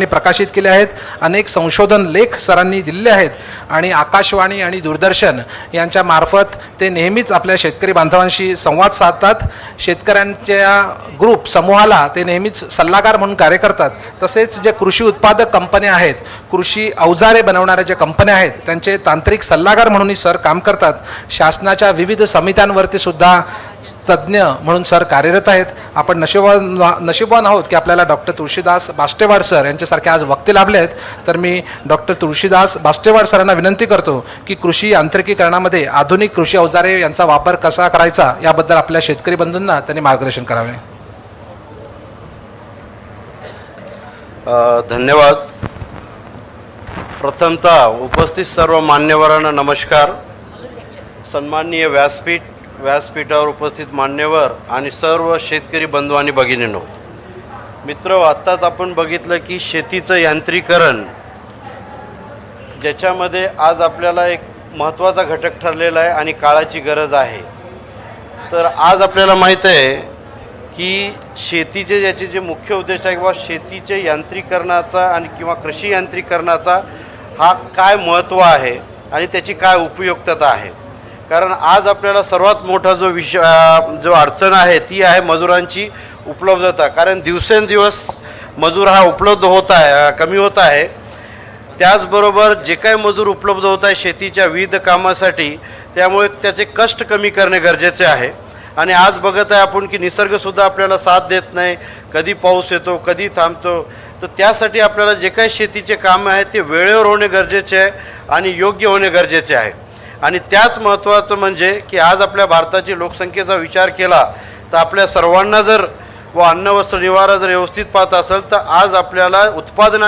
प्रकाशित केले आहेत, अनेक संशोधन लेख सरांनी दिलेले आहेत आणि आकाशवाणी आणि दूरदर्शन यांच्या मार्फत ते नेहमीच आपल्या शेतकरी बांधवांशी संवाद साधतात. शेतकऱ्यांच्या ग्रुप समूहाला ते नेहमीच सल्लागार म्हणून कार्य करतात. तसेच जे कृषी उत्पादक कंपन्या आहेत, कृषी अवजारे बनवणाऱ्या ज्या कंपन्या आहेत, त्यांचे तांत्रिक सल्लागार म्हणूनही सर काम करतात. शासनाच्या विविध समित्यांवरती सुद्धा तज्ज्ञ म्हणून सर कार्यरत आहेत. आपण नशीबवान आहोत की आपल्याला डॉक्टर तुळशीदास बाष्टेवाड सर यांच्यासारखे आज वक्ते लाभले आहेत. तर मी डॉक्टर तुळशीदास बाष्टेवाड सरांना विनंती करतो की कृषी यांत्रिकीकरणामध्ये आधुनिक कृषी अवजारे यांचा वापर कसा करायचा याबद्दल आपल्या शेतकरी बंधूंना त्यांनी मार्गदर्शन करावे. धन्यवाद. प्रथमतः उपस्थित सर्व मान्यवरांना नमस्कार. सन्माननीय व्यासपीठावर उपस्थित मान्यवर आणि सर्व शेतकरी बंधू आणि भगिनींनो, मित्र, आत्ताच आपण बघितलं की शेतीचं यांत्रिकरण ज्याच्यामध्ये आज आपल्याला एक महत्त्वाचा घटक ठरलेला आहे आणि काळाची गरज आहे. तर आज आपल्याला माहीत आहे की शेतीचे ज्याचे जे मुख्य उद्देश आहे किंवा शेतीचे यांत्रिकरणाचा आणि किंवा कृषी यांत्रिकरणाचा हा काय महत्त्व आहे आणि त्याची काय उपयुक्तता आहे. कारण आज आपल्याला सर्वात मोठा जो अडचण आहे ती आहे मजुरांची उपलब्धता. कारण दिवसेंदिवस मजूर हा उपलब्ध कमी होत आहे. त्याचबरोबर जे काही मजूर उपलब्ध होत आहे शेतीच्या विविध कामासाठी, त्यामुळे त्याचे कष्ट कमी करणे गरजेचे आहे. आणि आज बघत आहे आपण की निसर्गसुद्धा आपल्याला साथ देत नाही, कधी पाऊस येतो कधी थांबतो. तर त्यासाठी आपल्याला जे काही शेतीचे कामं आहेत ते वेळेवर होणे गरजेचे आहे आणि योग्य होणे गरजेचे आहे. आणि त्याच महत्त्वाचं म्हणजे की आज आपल्या भारताची लोकसंख्येचा विचार केला तर आपल्या सर्वांना जर अन्न वस्त्र निवारा जर व्यवस्थित पाहत असेल तर आज आपल्याला उत्पादन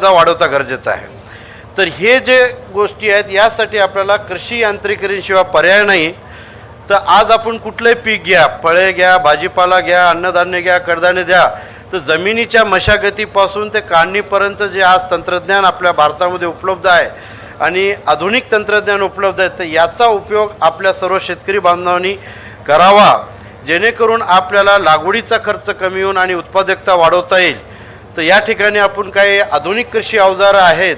वाढवता गरजेचं आहे. तर हे जे गोष्टी आहेत यासाठी आपल्याला कृषी यांत्रिकरणशिवाय पर्याय नाही. तर आज आपण कुठलंही पीक घ्या, फळे घ्या, भाजीपाला घ्या, अन्नधान्य घ्या, कडधान्य द्या, तर जमिनीच्या मशागतीपासून ते काढणीपर्यंत जे आज तंत्रज्ञान आपल्या भारतामध्ये उपलब्ध आहे आणि आधुनिक तंत्रज्ञान उपलब्ध आहे, तर याचा उपयोग आपल्या सर्व शेतकरी बांधवांनी करावा, जेणेकरून आपल्याला लागवडीचा खर्च कमी होऊन आणि उत्पादकता वाढवता येईल. तर या ठिकाणी आपण काही आधुनिक कृषी अवजारं आहेत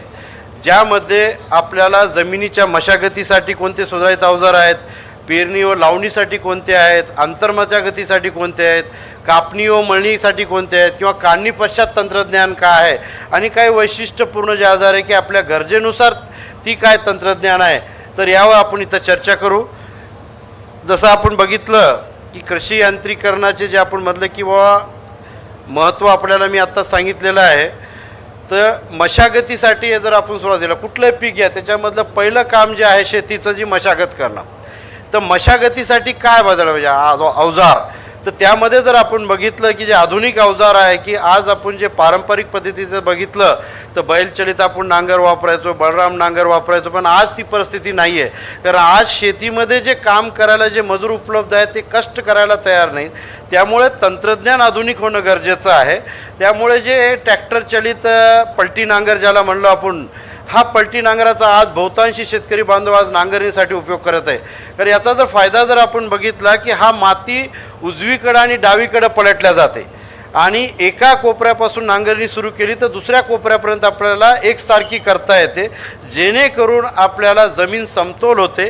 ज्यामध्ये आपल्याला जमिनीच्या मशागतीसाठी कोणते सुधारित अवजार आहेत, पेरणी व लावणीसाठी कोणते आहेत, आंतरमशागतीसाठी कोणते आहेत, कापणी व मळणीसाठी कोणते आहेत, किंवा काढणी पश्चात तंत्रज्ञान काय आहे आणि काही वैशिष्ट्यपूर्ण जे अवजार आहे की आपल्या गरजेनुसार ती काय तंत्रज्ञान आहे. तर यावर आपण इथं चर्चा करू. जसं आपण बघितलं की कृषी यांत्रिकरणाचे जे आपण म्हटलं की महत्त्व आपल्याला मी आत्ता सांगितलेलं आहे. तर मशागतीसाठी जर आपण सुरुवातीला कुठलंही पीक घ्या, त्याच्यामधलं पहिलं काम जे आहे शेतीचं जी मशागत करणं. तर मशागतीसाठी काय बदल पाहिजे अवजार, तर त्यामध्ये जर आपण बघितलं की जे आधुनिक अवजार आहे की आज आपण जे पारंपरिक पद्धतीचं बघितलं तर बैलचलित आपण नांगर वापरायचो, बलराम नांगर वापरायचो, पण आज ती परिस्थिती नाही आहे. कारण आज शेतीमध्ये जे काम करायला जे मजूर उपलब्ध आहेत ते कष्ट करायला तयार नाहीत. त्यामुळे तंत्रज्ञान आधुनिक होणं गरजेचं आहे. त्यामुळे जे ट्रॅक्टर चलित पलटी नांगर ज्याला म्हणलो आपण, हा पलटी नांगराचा आज बहुतांशी शेतकरी बांधव आज नांगरणीसाठी उपयोग करत आहे. तर याचा जर फायदा जर आपण बघितला की हा माती उजवीकडं आणि डावीकडं पलटल्या जाते आणि एका कोपऱ्यापासून नांगरणी सुरू केली तर दुसऱ्या कोपऱ्यापर्यंत आपल्याला एकसारखी करता येते, जेणेकरून आपल्याला जमीन समतोल होते,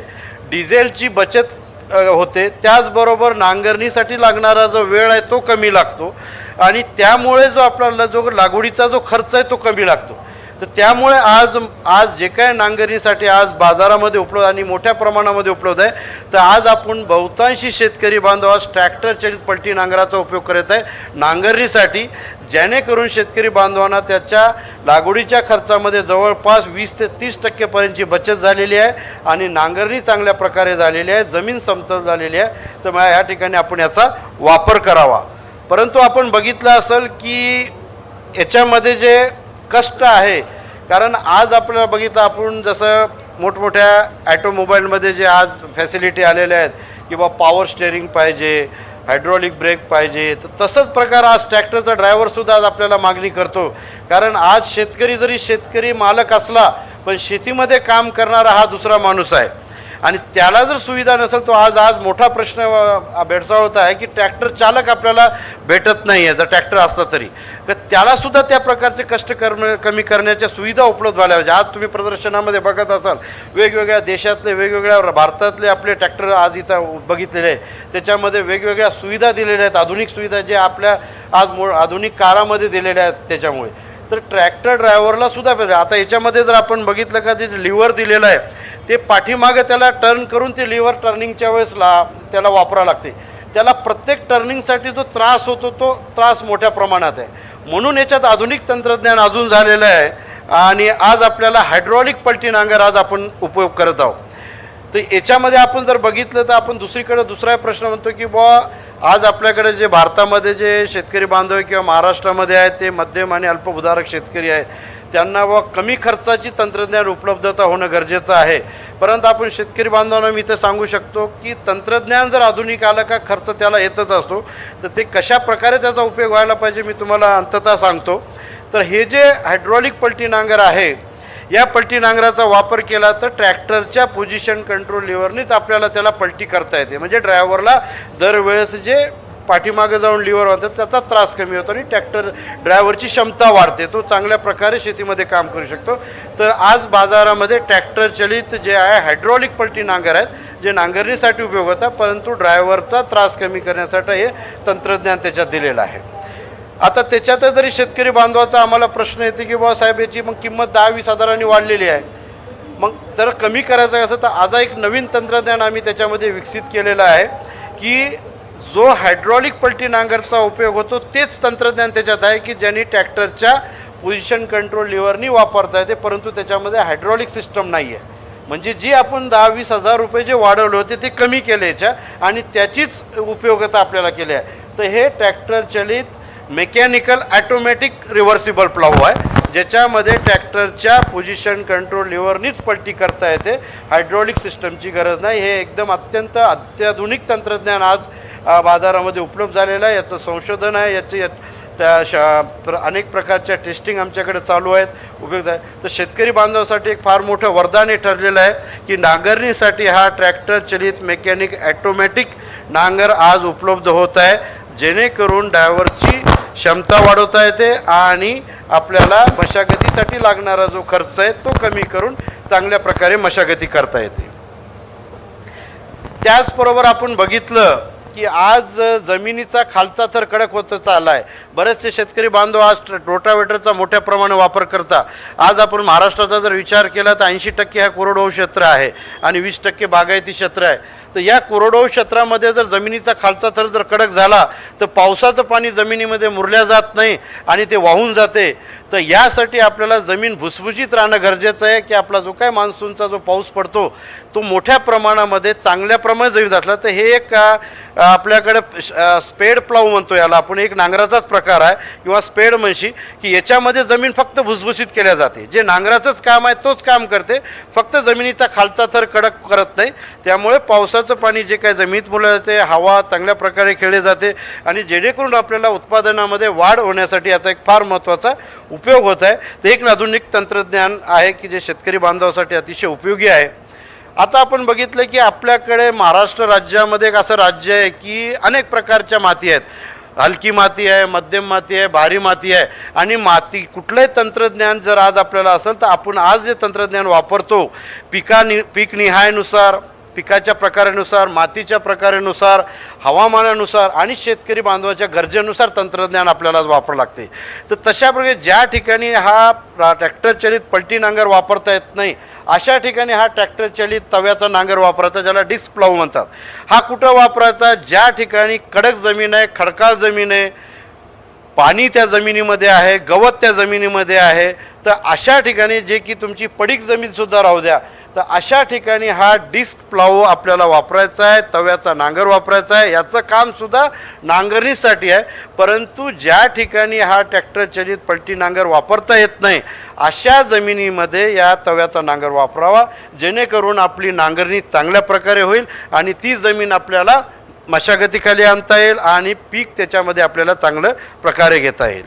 डिझेलची बचत होते, त्याचबरोबर नांगरणीसाठी लागणारा जो वेळ आहे तो कमी लागतो आणि त्यामुळे जो आपल्याला जो लागवडीचा जो खर्च आहे तो कमी लागतो. तर त्यामुळे आज जे काय नांगरणीसाठी आज बाजारामध्ये उपलब्ध आणि मोठ्या प्रमाणामध्ये उपलब्ध आहे, तर आज आपण बहुतांशी शेतकरी बांधव आज ट्रॅक्टर चलित पलटी नांगराचा उपयोग करत आहे नांगरणीसाठी, जेणेकरून शेतकरी बांधवांना त्याच्या लागवडीच्या खर्चामध्ये जवळपास 20 ते 30% बचत झालेली आहे आणि नांगरणी चांगल्या प्रकारे झालेली आहे, जमीन समतल झालेली आहे. तर मला या ठिकाणी आपण याचा वापर करावा. परंतु आपण बघितलं असेल की याच्यामध्ये जे कष्ट आहे, कारण आज आपल्याला बघितलं आपण जसं मोठमोठ्या ॲटोमोबाईलमध्ये जे आज फॅसिलिटी आलेल्या आहेत किंवा पॉवर स्टेअरिंग पाहिजे, हायड्रॉलिक ब्रेक पाहिजे, तर तसंच प्रकार आज ट्रॅक्टरचा ड्रायव्हरसुद्धा आज आपल्याला मागणी करतो. कारण आज शेतकरी जरी शेतकरी मालक असला पण शेतीमध्ये काम करणारा हा दुसरा माणूस आहे आणि त्याला जर सुविधा नसेल तो आज मोठा प्रश्न भेडसावत आहे की ट्रॅक्टर चालक आपल्याला भेटत नाही आहे जर ट्रॅक्टर असला तरी, तर त्यालासुद्धा त्या प्रकारचे कष्ट कमी करण्याच्या सुविधा उपलब्ध झाल्या पाहिजे. आज तुम्ही प्रदर्शनामध्ये बघत असाल वेगवेगळ्या देशातले वेगवेगळ्या भारतातले आपले ट्रॅक्टर आज इथं बघितलेले आहे, त्याच्यामध्ये वेगवेगळ्या सुविधा दिलेल्या आहेत, आधुनिक सुविधा जे आपल्या आज आधुनिक काळामध्ये दिलेल्या आहेत. त्याच्यामुळे तर ट्रॅक्टर ड्रायव्हरला सुद्धा आता याच्यामध्ये जर आपण बघितलं का जे लिव्हर दिलेलं आहे ते पाठीमागं त्याला टर्न करून ते लिव्हर टर्निंगच्या वेळेस त्याला वापरावं लागते. त्याला प्रत्येक टर्निंगसाठी जो त्रास होतो तो त्रास मोठ्या प्रमाणात आहे. म्हणून याच्यात आधुनिक तंत्रज्ञान अजून झालेलं आहे आणि आज आपल्याला हायड्रॉलिक पलटी नांगर आज आपण उपयोग करत आहोत. तर याच्यामध्ये आपण जर बघितलं तर आपण दुसरीकडे दुसरा प्रश्न म्हणतो की बुवा आज आपल्याकडे जे भारतामध्ये जे शेतकरी बांधव किंवा महाराष्ट्रामध्ये आहेत ते मध्यम आणि अल्पभूधारक शेतकरी आहेत, त्यांना व कमी खर्चाची तंत्रज्ञान उपलब्धता होणं गरजेचं आहे. परंतु आपण शेतकरी बांधवांना मी इथं सांगू शकतो की तंत्रज्ञान जर आधुनिक आलं का खर्च त्याला येतच असतो, तर ते कशा प्रकारे त्याचा उपयोग व्हायला पाहिजे मी तुम्हाला अंततः सांगतो. तर हे जे हायड्रॉलिक पलटी नांगर आहे या पलटी नांगराचा वापर केला तर ट्रॅक्टरच्या पोझिशन कंट्रोल लिव्हरनीच आपल्याला त्याला पलटी करता येते. म्हणजे ड्रायव्हरला दरवेळेस जे पाठीमागे जाऊन लिव्हर होतात त्याचा त्रास कमी होतो आणि ट्रॅक्टर ड्रायव्हरची क्षमता वाढते, तो चांगल्या प्रकारे शेतीमध्ये काम करू शकतो. तर आज बाजारामध्ये ट्रॅक्टर चलित जे आहे हायड्रॉलिक पलटी नांगर आहेत जे नांगरणीसाठी उपयोग होतात, परंतु ड्रायव्हरचा त्रास कमी करण्यासाठी हे तंत्रज्ञान त्याच्यात दिलेलं आहे. आता त्याच्यात जरी शेतकरी बांधवाचा आम्हाला प्रश्न येते की बाबा साहेब याची मग किंमत 10-20 हजारांनी वाढलेली आहे, मग जर कमी करायचं असं तर आज एक नवीन तंत्रज्ञान आम्ही त्याच्यामध्ये विकसित केलेलं आहे की जो हायड्रॉलिक पलटी नांगरचा उपयोग होतो तेच तंत्रज्ञान त्याच्यात आहे की ज्यांनी ट्रॅक्टरच्या पोझिशन कंट्रोल लिव्हरनी वापरता येते, परंतु त्याच्यामध्ये हायड्रॉलिक सिस्टम नाही आहे. म्हणजे जी आपण 10-20 हजार रुपये जे वाढवले होते ते कमी केले याच्या आणि त्याचीच उपयोगिता आपल्याला केली आहे. तर हे ट्रॅक्टर चलित मेकॅनिकल ॲटोमॅटिक रिव्हर्सिबल प्लाऊ आहे ज्याच्यामध्ये ट्रॅक्टरच्या पोझिशन कंट्रोल लिव्हरनीच पलटी करता येते, हायड्रॉलिक सिस्टमची गरज नाही. हे एकदम अत्यंत अत्याधुनिक तंत्रज्ञान आज बाजारामध्ये उपलब्ध झालेलं आहे. याचं संशोधन आहे, याची अनेक प्रकारच्या टेस्टिंग आमच्याकडे चालू आहेत, उपयोग आहे. तर शेतकरी बांधवासाठी एक फार मोठं वरदान हे ठरलेलं आहे की नांगरणीसाठी हा ट्रॅक्टर चलित मेकॅनिक ॲटोमॅटिक नांगर आज उपलब्ध होत आहे, जेणेकरून ड्रायव्हरची क्षमता वाढवता येते आणि आपल्याला मशागतीसाठी लागणारा जो खर्च आहे तो कमी करून चांगल्या प्रकारे मशागती करता येते. त्याचबरोबर आपण बघितलं की आज जमिनीचा खालचा थर कडक होत चालला आहे. बरेचसे शेतकरी बांधव आज रोटावेटरचा मोठ्या प्रमाणात वापर करता. आज आपण महाराष्ट्राचा जर विचार केला तर 80% हा कोरडवाहू क्षेत्र आहे आणि 20% बागायती क्षेत्र आहे. तर या कोरडवाहू क्षेत्रामध्ये जर जमिनीचा खालचा थर जर कडक झाला तर पावसाचं पाणी जमिनीमध्ये मुरल्या जात नाही आणि ते वाहून जाते. तर यासाठी आपल्याला जमीन भुसभुशीत राहणं गरजेचं आहे की आपला जो काय मान्सूनचा जो पाऊस पडतो तो मोठ्या प्रमाणामध्ये चांगल्या प्रमाणात जमीन असला तर हे एक आपल्याकडे स्पेड प्लाऊ म्हणतो याला आपण, एक नांगराचाच प्रकार आहे किंवा स्पेड म्हणशी की याच्यामध्ये जमीन फक्त भुसभुशीत केल्या जाते. जे नांगराचंच काम आहे तोच काम करते, फक्त जमिनीचा खालचा थर कडक करत नाही. त्यामुळे पावसाचं पाणी जे काही जमिनीत मुरलं जाते, हवा चांगल्या प्रकारे खेळली जाते आणि जेणेकरून आपल्याला उत्पादनामध्ये वाढ होण्यासाठी याचा एक फार महत्त्वाचा उपयोग होत आहे. ते एक आधुनिक तंत्रज्ञान आहे की जे शेतकरी बांधवासाठी अतिशय उपयोगी आहे. आता आपण बघितलं की आपल्याकडे महाराष्ट्र राज्यामध्ये एक असं राज्य आहे की अनेक प्रकारच्या माती आहेत. हलकी माती आहे, मध्यम माती आहे, भारी माती आहे आणि माती कुठलंही तंत्रज्ञान जर आज आपल्याला असेल तर आपण आज जे तंत्रज्ञान वापरतो पीक निहायनुसार, पिकाच्या प्रकारानुसार, मातीच्या प्रकारानुसार, हवामानानुसार आणि शेतकरी बांधवाच्या गरजेनुसार तंत्रज्ञान आपल्याला वापरावं लागते. तर तशा प्रकारे ज्या ठिकाणी हा ट्रॅक्टर चलित पलटी नांगर वापरता येत नाही अशा ठिकाणी हा ट्रॅक्टर चलित तव्याचा नांगर वापरायचा, ज्याला डिस्क प्लाऊ म्हणतात. हा कुठं वापरायचा? ज्या ठिकाणी कडक जमीन आहे, खडकाळ जमीन आहे, पाणी त्या जमिनीमध्ये आहे, गवत त्या जमिनीमध्ये आहे, तर अशा ठिकाणी जे की तुमची पडीक जमीनसुद्धा राहू द्या, तर अशा ठिकाणी हा डिस्क प्लाऊ आपल्याला वापरायचा आहे, तव्याचा नांगर वापरायचा आहे. याचं कामसुद्धा नांगरणीसाठी आहे. परंतु ज्या ठिकाणी हा ट्रॅक्टर चलित पलटी नांगर वापरता येत नाही अशा जमिनीमध्ये या तव्याचा नांगर वापरावा, जेणेकरून आपली नांगरणी चांगल्या प्रकारे होईल आणि ती जमीन आपल्याला मशागतीखाली आणता येईल आणि पीक त्याच्यामध्ये आपल्याला चांगल्या प्रकारे घेता येईल.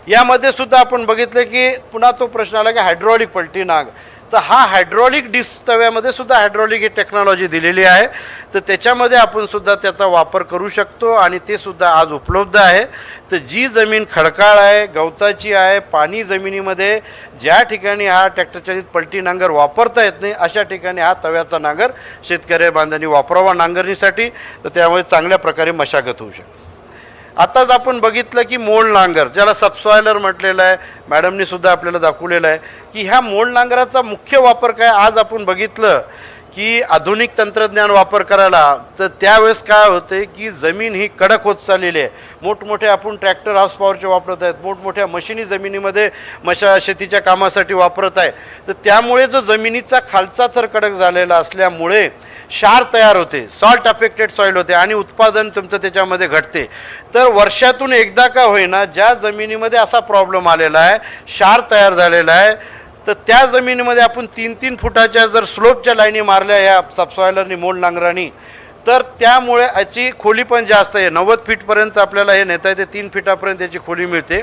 यामध्ये सुद्धा आपण बघितलं की पुन्हा तो प्रश्न आला की हायड्रॉलिक पलटी नांगर. तर हा हायड्रॉलिक डिस्क तव्यामध्ये सुद्धा हायड्रॉलिक ही टेक्नॉलॉजी दिलेली आहे. तर त्याच्यामध्ये आपण सुद्धा त्याचा वापर करू शकतो आणि ते सुद्धा आज उपलब्ध आहे. तर जी जमीन खडकाळ आहे, गवताची आहे, पाणी जमिनीमध्ये ज्या ठिकाणी हा ट्रॅक्टरचालित पलटी नांगर वापरता येत नाही अशा ठिकाणी हा तव्याचा नांगर शेतकरी बांधवांनी वापरावा नांगरणीसाठी. तर त्यामुळे चांगल्या प्रकारे मशागत होऊ शकते. आताच आपण बघितलं की मोल नांगर, ज्याला सबसॉयलर म्हटलेलं आहे, मॅडमनी सुद्धा आपल्याला दाखवलेलं आहे की ह्या मोल नांगराचा मुख्य वापर काय. आज आपण बघितलं की आधुनिक तंत्रज्ञान वापर करायला, तर त्यावेळेस काय होते की जमीन ही कडक होत चाललेली आहे. मोठमोठे आपण ट्रॅक्टर हाऊस पॉवरचे वापरत आहेत, मोठमोठ्या मशिनी जमिनीमध्ये शेतीच्या कामासाठी वापरत आहे. तर त्यामुळे जो जमिनीचा खालचा थर कडक झालेला असल्यामुळे क्षार तयार होते, सॉल्ट अफेक्टेड सॉईल होते आणि उत्पादन तुमचं त्याच्यामध्ये घटते. तर वर्षातून एकदा का होईना ज्या जमिनीमध्ये असा प्रॉब्लेम आलेला आहे, क्षार तयार झालेला आहे, तर त्या जमिनीमध्ये आपण 3-3 फुटाच्या जर स्लोपच्या लाईनी मारल्या या सबसॉयलरनी मोल नांगरानी, तर त्यामुळे याची खोली पण जास्त आहे. 90 फीटपर्यंत आपल्याला हे नेता येते, 3 फीटापर्यंत याची खोली मिळते.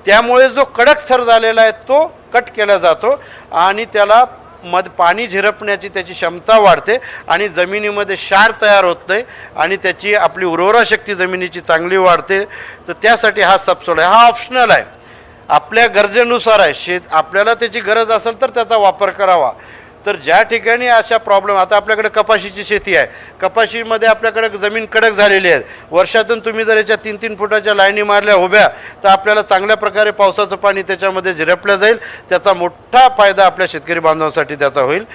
त्यामुळे जो कडक थर झालेला आहे तो कट केला जातो आणि त्याला पाणी झिरपण्याची त्याची क्षमता वाढते आणि जमिनीमध्ये क्षार तयार होत नाही आणि त्याची आपली उर्वरा शक्ती जमिनीची चांगली वाढते. तर त्यासाठी हा सबसॉइलर हा ऑप्शनल आहे, आपल्या गरजेनुसार आहे. आपल्याला त्याची गरज असेल तर त्याचा वापर करावा. तर ज्या ठिकाणी अशा प्रॉब्लेम, आता आपल्याकडे कपाशीची शेती आहे, कपाशीमध्ये आपल्याकडे जमीन कडक झालेली आहे, वर्षातून तुम्ही जर याच्या 3-3 फुटाच्या लाईनी मारल्या उभ्या तर आपल्याला चांगल्या प्रकारे पावसाचं पाणी त्याच्यामध्ये झिरपलं जाईल. त्याचा मोठा फायदा आपल्या शेतकरी बांधवांसाठी त्याचा होईल.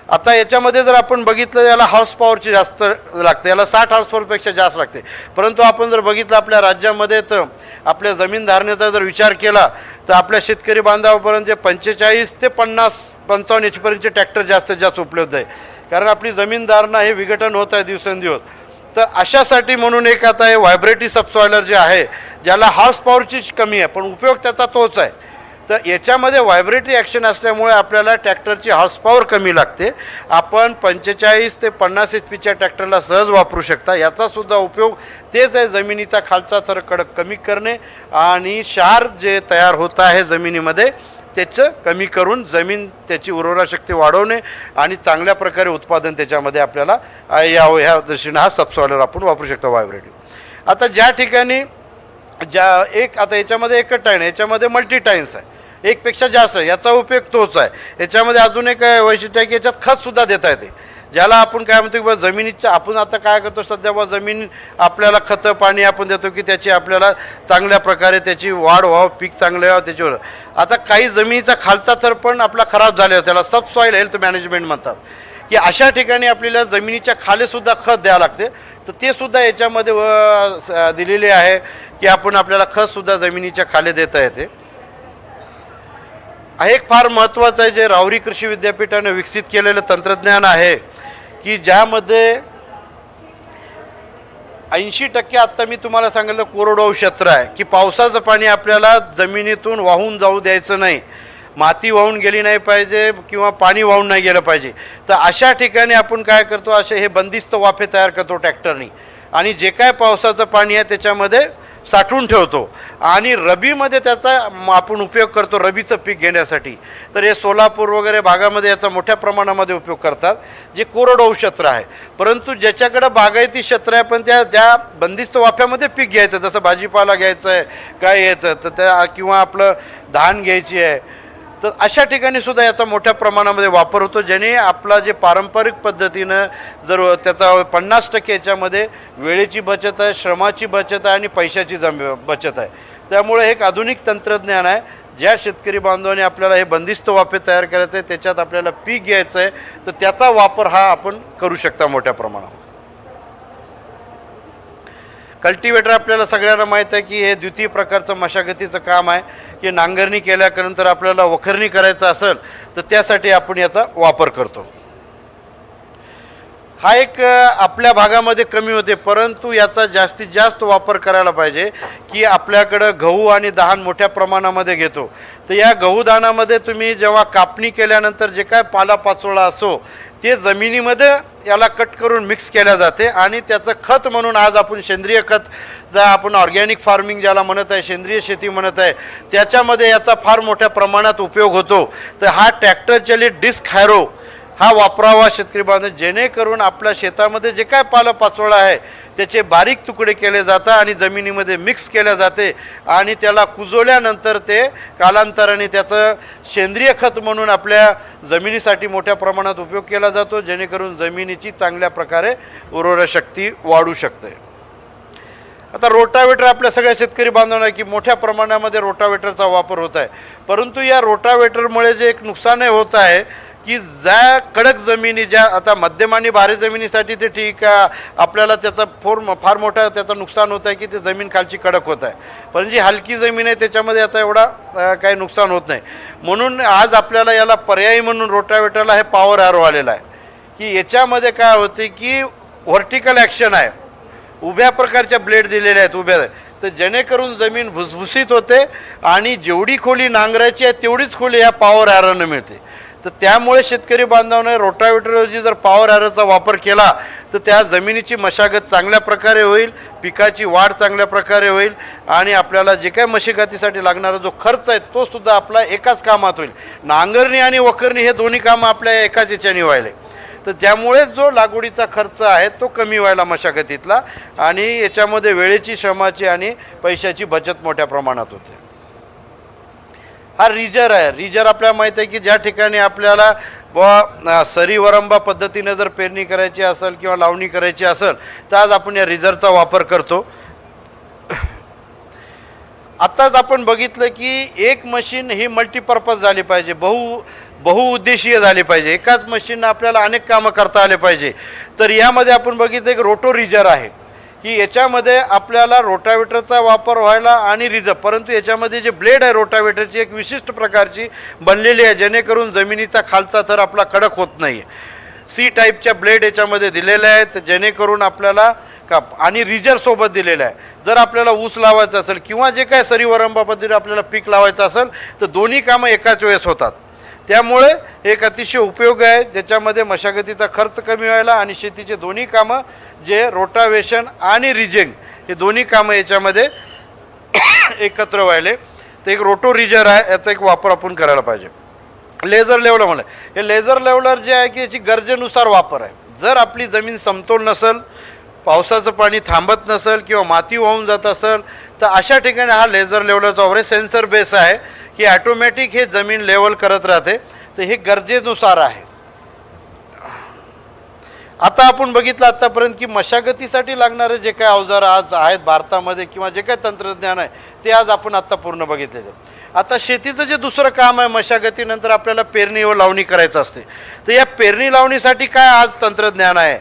आता याच्यामध्ये जर आपण बघितलं याला हॉर्स पॉवरची जास्त लागते, याला 60 हॉर्स पॉवरपेक्षा जास्त लागते. परंतु आपण जर बघितलं आपल्या राज्यामध्ये तर आपल्या जमीन धारणेचा जर विचार केला तर आपल्या शेतकरी बांधवापर्यंत जे 45 ते 50-55 एचपर्यंतचे ट्रॅक्टर जास्तीत जास्त उपलब्ध आहे. कारण आपली जमीन धारणा हे विघटन होत आहे दिवसेंदिवस. तर अशासाठी म्हणून एक आता हे व्हायब्रेटिव्ह सबसॉयलर जे आहे, ज्याला हॉर्स पॉवरची कमी आहे पण उपयोग त्याचा तोच आहे. तर याच्यामध्ये व्हायब्रेटरी ॲक्शन असल्यामुळे आपल्याला ट्रॅक्टरची हॉर्स पॉवर कमी लागते. आपण 45 ते 50 HP ट्रॅक्टरला सहज वापरू शकता. याचासुद्धा उपयोग तेच आहे, जमिनीचा खालचा थर कडक कमी करणे आणि क्षार जे तयार होत आहे जमिनीमध्ये त्याचं कमी करून जमीन त्याची उर्वरा शक्ती वाढवणे आणि चांगल्या प्रकारे उत्पादन त्याच्यामध्ये आपल्याला यावं, ह्या दृष्टीने हा सबसॉयलर आपण वापरू शकतो व्हायब्रेटिव्ह. आता ज्या ठिकाणी आता याच्यामध्ये एकच टाईन, याच्यामध्ये मल्टी टाईन्स आहे, एकपेक्षा जास्त आहे, याचा उपयोग तोच आहे. याच्यामध्ये अजून एक वैशिष्ट्य आहे की याच्यात खतसुद्धा देता येते, ज्याला आपण काय म्हणतो की बा जमिनीच्या, आपण आता काय करतो सध्या बा जमीन आपल्याला खतं पाणी आपण देतो की त्याची आपल्याला चांगल्या प्रकारे त्याची वाढ व्हावं, पीक चांगलं व्हावं त्याच्यावर. आता काही जमिनीचा खालचा थर पण आपला खराब झालेला, त्याला सबसॉईल हेल्थ मॅनेजमेंट म्हणतात, की अशा ठिकाणी आपल्याला जमिनीच्या खालीसुद्धा खत द्यावं लागते. तर ते सुद्धा याच्यामध्ये दिलेले आहे की आपण आपल्याला खतसुद्धा जमिनीच्या खाली देता येते. एक फार महत्त्वाचं आहे जे राहुरी कृषी विद्यापीठाने विकसित केलेलं तंत्रज्ञान आहे की ज्यामध्ये 80% आत्ता मी तुम्हाला सांगितलं कोरडवाहू क्षेत्र आहे की पावसाचं पाणी आपल्याला जमिनीतून वाहून जाऊ द्यायचं नाही, माती वाहून गेली नाही पाहिजे किंवा पाणी वाहून नाही गेलं पाहिजे. तर अशा ठिकाणी आपण काय करतो, असे हे बंदिस्त वाफे तयार करतो ट्रॅक्टरनी आणि जे काय पावसाचं पाणी आहे त्याच्यामध्ये साठवून ठेवतो आणि रबीमध्ये त्याचा आपण उपयोग करतो रबीचं पीक घेण्यासाठी. तर हे सोलापूर वगैरे भागामध्ये याचा मोठ्या प्रमाणामध्ये उपयोग करतात जे कोरडवाहू क्षेत्र आहे. परंतु ज्याच्याकडं बागायती क्षेत्र आहे पण ज्या बंदिस्त वाफ्यामध्ये पीक घ्यायचं, जसं भाजीपाला घ्यायचं आहे, काय घ्यायचं तर त्या किंवा आपलं धान घ्यायची आहे, तर अशा ठिकाणी सुद्धा याचा मोठ्या प्रमाणामध्ये वापर होतो, ज्याने आपला जे पारंपरिक पद्धतीनं जर त्याचा 50% याच्यामध्ये वेळेची बचत आहे, श्रमाची बचत आहे आणि पैशाची बचत आहे. त्यामुळे हे एक आधुनिक तंत्रज्ञान आहे. ज्या शेतकरी बांधवांनी आपल्याला हे बंदिस्त वाफे तयार करायचं आहे, त्याच्यात आपल्याला पीक घ्यायचं आहे, तर त्याचा वापर हा आपण करू शकता मोठ्या प्रमाणावर. कल्टिवेटर आपल्याला सगळ्यांना माहीत आहे की हे द्वितीय प्रकारचं मशागतीचं काम आहे की नांगरणी केल्यानंतर आपल्याला वखरणी करायचं असेल तर त्यासाठी आपण याचा वापर करतो. हा एक आपल्या भागामध्ये कमी होते, परंतु याचा जास्तीत जास्त वापर करायला पाहिजे की आपल्याकडं गहू आणि धान मोठ्या प्रमाणामध्ये घेतो. तर या गहू धानामध्ये तुम्ही जेव्हा कापणी केल्यानंतर जे काय पालापाचोळा असो ते जमिनीमध्ये याला कट करून मिक्स केल्या जाते आणि त्याचं खत म्हणून आज आपण सेंद्रिय खत, जर आपण ऑर्गॅनिक फार्मिंग ज्याला म्हणत आहे, सेंद्रिय शेती म्हणत आहे, त्याच्यामध्ये याचा फार मोठ्या प्रमाणात उपयोग होतो. तर हा ट्रॅक्टर चलित डिस्क हॅरो हा वापरावा शेतकरी बांधव, जेणेकरून आपल्या शेतामध्ये जे काय पालापाचोळा आहे त्याचे बारीक तुकडे केले जातात आणि जमिनीमध्ये मिक्स केले जाते आणि त्याला कुजवल्यानंतर ते कालांतराने त्याचं सेंद्रिय खत म्हणून आपल्या जमिनीसाठी मोठ्या प्रमाणात उपयोग केला जातो, जेणेकरून जमिनीची चांगल्या प्रकारे उर्वरक शक्ती वाढू शकते. आता रोटावेटर आपल्या सगळ्या शेतकरी बांधवांना की मोठ्या प्रमाणामध्ये रोटावेटरचा वापर होत आहे, परंतु या रोटावेटरमुळे जे एक नुकसान होत आहे की ज्या कडक जमिनी, ज्या आता मध्यम आणि भारी जमिनीसाठी ते ठीक आहे, आपल्याला त्याचा फार मोठा त्याचं नुकसान होत आहे की ते जमीन खालची कडक होत आहे, पण जी हलकी जमीन आहे त्याच्यामध्ये याचा एवढा काही नुकसान होत नाही. म्हणून आज आपल्याला याला पर्यायी म्हणून रोटावेटरला हे पॉवर ॲरो आलेला आहे की याच्यामध्ये काय होते की व्हर्टिकल ॲक्शन आहे, उभ्या प्रकारच्या ब्लेड दिलेल्या आहेत उभ्या, तर जेणेकरून जमीन भुसभुशीत होते आणि जेवढी खोली नांगरायची आहे तेवढीच खोली ह्या पॉवर ॲरोनं मिळते. तर त्यामुळे शेतकरी बांधवांना रोटावेटरऐवजी जर पॉवर ॲरोचा वापर केला तर त्या जमिनीची मशागत चांगल्या प्रकारे होईल, पिकाची वाढ चांगल्या प्रकारे होईल आणि आपल्याला जे काय मशागतीसाठी लागणारा जो खर्च आहे तो सुद्धा आपला एकाच कामात होईल. नांगरणी आणि वखरणी हे दोन्ही कामं आपल्या एकाच याच्याने व्हायले, तर त्यामुळे जो लागवडीचा खर्च आहे तो कमी व्हायला मशागतीतला आणि याच्यामध्ये वेळेची, श्रमाची आणि पैशाची बचत मोठ्या प्रमाणात होते. हा रिजर आहे. रिजर आपल्याला माहीत आहे की ज्या ठिकाणी आपल्याला सरी वरंबा पद्धतीने जर पेरणी करायची असेल किंवा लावणी करायची असेल तर आज आपण या रिजरचा वापर करतो. आत्ताच आपण बघितलं की एक मशीन ही मल्टीपर्पज झाली पाहिजे, बहुउद्देशीय झाली पाहिजे, एकाच मशीननं आपल्याला अनेक कामं करता आले पाहिजे. तर यामध्ये आपण बघितलं की रोटो रिजर आहे की याच्यामध्ये आपल्याला रोटावेटरचा वापर व्हायला आणि रिजर, परंतु याच्यामध्ये जे ब्लेड आहे रोटावेटरची एक विशिष्ट प्रकारची बनलेली आहे, जेणेकरून जमिनीचा खालचा थर आपला कडक होत नाही. सी टाईपच्या ब्लेड याच्यामध्ये दिलेल्या आहेत जेणेकरून आपल्याला आणि रिजर सोबत दिलेलं आहे. जर आपल्याला ऊस लावायचा असेल किंवा जे काय सरी वरंबा पद्धतीने आपल्याला पीक लावायचं असेल तर दोन्ही कामं एकाच वेळेस होतात. त्यामुळे एक अतिशय उपयोग आहे, ज्याच्यामध्ये मशागतीचा खर्च कमी व्हायला आणि शेतीचे दोन्ही कामं जे रोटावेशन आणि रिजिंग हे दोन्ही कामं याच्यामध्ये एकत्र व्हायले. तर एक रोटो रिजर आहे, याचा एक वापर आपण करायला पाहिजे. लेझर लेवलर म्हणलं, हे लेझर लेवलर जे आहे की याची गरजेनुसार वापर आहे. जर आपली जमीन समतोल नसेल, पावसाचं पाणी थांबत नसेल किंवा माती वाहून जात असेल तर अशा ठिकाणी हा लेझर लेवलरचा वापर आहे. सेन्सर बेस आहे की ॲटोमॅटिक हे जमीन लेवल करत राहते, तर हे गरजेनुसार आहे. आता आपण बघितलं आत्तापर्यंत की मशागतीसाठी लागणारे जे काय अवजार आज आहेत भारतामध्ये किंवा जे काय तंत्रज्ञान आहे ते आज आपण आत्ता पूर्ण बघितलेलं. आता शेतीचं जे दुसरं काम आहे, मशागतीनंतर आपल्याला पेरणी व लावणी करायचं असते, तर या पेरणी लावणीसाठी काय आज तंत्रज्ञान आहे.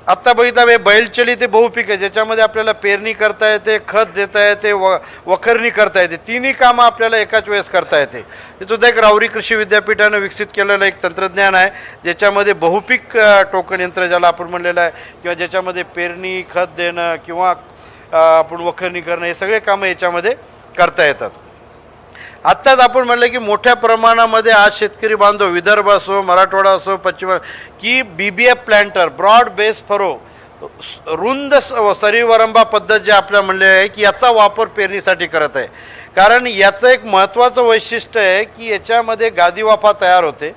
आत्ता बघितलं हे बैलचलित ते बहुपीक आहे, ज्याच्यामध्ये आपल्याला पेरणी करता येते, खत देता येते, वखरणी करता येते, तिन्ही कामं आपल्याला एकाच वेळेस करता येते. हे सुद्धा एक राहुरी कृषी विद्यापीठानं विकसित केलेलं एक तंत्रज्ञान आहे, ज्याच्यामध्ये बहुपीक टोकन यंत्र ज्याला आपण म्हणलेलं आहे किंवा ज्याच्यामध्ये पेरणी, खत देणं किंवा आपण वखरणी करणं हे सगळे कामं याच्यामध्ये करता येतात. आत्ताच आपण म्हणलं की मोठ्या प्रमाणामध्ये आज शेतकरी बांधव विदर्भ असो, मराठवाडा असो, पश्चिम की BBF प्लॅन्टर, ब्रॉड बेस फरो, रुंद सरी वरंबा पद्धत जे आपल्याला म्हणले आहे की याचा वापर पेरणीसाठी करत आहे. कारण याचं एक महत्त्वाचं वैशिष्ट्य आहे की याच्यामध्ये गादी वाफा तयार होते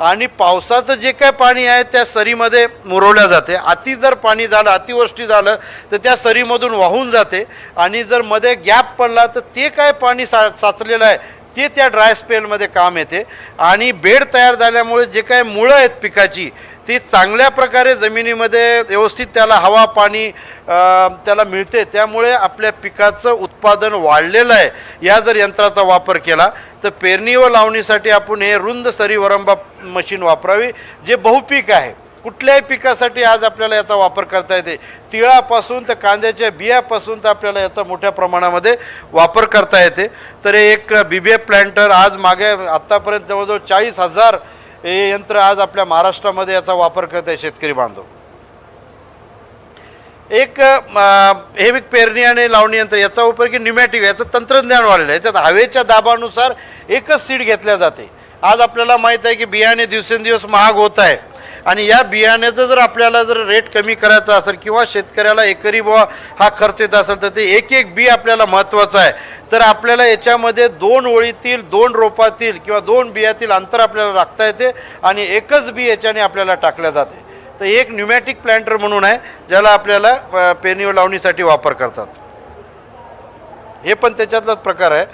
आणि पावसाचं जे काय पाणी आहे त्या सरीमध्ये मुरवल्या जाते. अति जर पाणी झालं, अतिवृष्टी झालं तर त्या सरीमधून वाहून जाते आणि जर मध्ये गॅप पडला तर ते काय पाणी साचलेलं आहे ते त्या ड्राय स्पेलमध्ये काम येते आणि बेड तयार झाल्यामुळे जे काय मुळं आहेत पिकाची ती चांगल्या प्रकारे जमिनीमध्ये व्यवस्थित त्याला हवा पाणी त्याला मिळते. त्यामुळे आपल्या पिकाचं उत्पादन वाढलेलं आहे. या जर यंत्राचा वापर केला तर पेरणी व लावणीसाठी आपण हे रुंद सरी वरंबा मशीन वापरावी, जे बहुपीक आहे. कुठल्याही पिकासाठी आज आपल्याला याचा वापर करता येते, तिळापासून तर कांद्याच्या बियापासून तर आपल्याला याचा मोठ्या प्रमाणामध्ये वापर करता येते. तर एक BBF प्लॅन्टर आज मागे आत्तापर्यंत जवळजवळ 40,000 हे यंत्र आज आपल्या महाराष्ट्रामध्ये याचा वापर करत आहे शेतकरी बांधव. एक हे पेरणी आणि लावणी यंत्र याचा उपयोग की न्यूमॅटिक, याचं तंत्रज्ञान वाढलेलं आहे. याच्यात हवेच्या दाबानुसार एकच सीड घेतल्या जाते. आज आपल्याला माहीत आहे की बियाणे दिवसेंदिवस महाग होत आहे आणि या बियाण्याचं जर आपल्याला जर रेट कमी करायचा असेल किंवा शेतकऱ्याला एकरी बुवा हा खर्च येत असेल तर ते एक एक बी आपल्याला महत्त्वाचं आहे. तर आपल्याला याच्यामध्ये 2 ओळीतील 2 रोपातील किंवा 2 बियातील अंतर आपल्याला राखता येते आणि एकच बी याच्याने आपल्याला टाकल्या जाते. तर एक न्यूमॅटिक प्लांटर म्हणून आहे ज्याला आपल्याला पेरणी व लावणीसाठी वापर करतात. हे पण त्याच्यातलाच प्रकार आहे.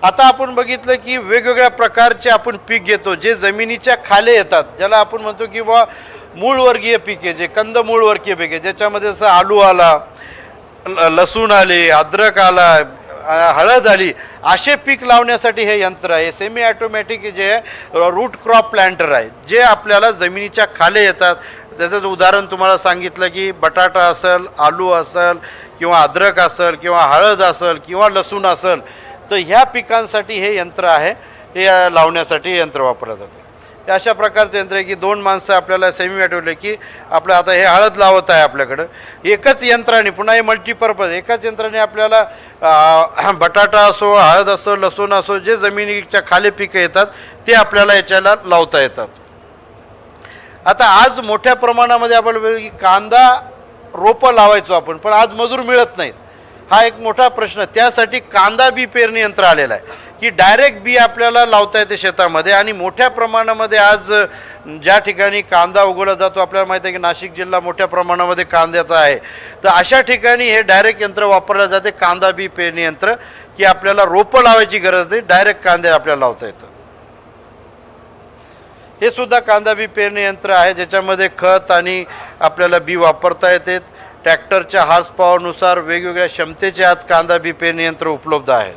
आता आपण बघितलं की वेगवेगळ्या प्रकारचे आपण पीक घेतो जे जमिनीच्या खाली येतात, ज्याला आपण म्हणतो की बा मूळवर्गीय पिके, जे कंदमूळवर्गीय पिके, ज्याच्यामध्ये जसं आलू आला, लसूण आले, अद्रक आला, हळद आली, असे पीक लावण्यासाठी हे यंत्र आहे. सेमी ॲटोमॅटिक जे आहे रूट क्रॉप प्लांटर आहे जे आपल्याला जमिनीच्या खाली येतात. त्याचं उदाहरण तुम्हाला सांगितलं की बटाटा असेल, आलू असेल किंवा अद्रक असेल किंवा हळद असेल किंवा लसूण असेल, तर ह्या पिकांसाठी हे यंत्र आहे. हे लावण्यासाठी यंत्र वापरलं जातं. हे अशा प्रकारचं यंत्र आहे की 2 माणसं आपल्याला सेमी ॲटोमॅटिक की आपलं आता हे हळद लावत आहे आपल्याकडं एकच यंत्राने, पुन्हा हे मल्टीपर्पज एकाच यंत्राने आपल्याला बटाटा असो, हळद असो, लसूण असो, जे जमिनीच्या खाली पिकं येतात ते आपल्याला याच्याला लावता येतात. आता आज मोठ्या प्रमाणामध्ये आपण की कांदा रोपं लावायचो आपण, पण आज मजूर मिळत नाहीत. हा एक मोठा प्रश्न. त्यासाठी कांदा बी पेरणी यंत्र आलेलं आहे की डायरेक्ट बी आपल्याला लावता येते शेतामध्ये. आणि मोठ्या प्रमाणामध्ये आज ज्या ठिकाणी कांदा उगवला जातो, आपल्याला माहिती आहे की नाशिक जिल्हा मोठ्या प्रमाणामध्ये कांद्याचा आहे, तर अशा ठिकाणी हे डायरेक्ट यंत्र वापरलं जाते, कांदा बी पेरणी यंत्र, की आपल्याला रोपं लावायची गरज नाही, डायरेक्ट कांदे आपल्याला लावता येतात. हे सुद्धा कांदा बी पेरणी यंत्र आहे ज्याच्यामध्ये खत आणि आपल्याला बी वापरता येते. ट्रॅक्टरच्या हॉर्स पॉवरनुसार वेगवेगळ्या क्षमतेचे आज कांदा बी पेरणी यंत्र उपलब्ध आहेत.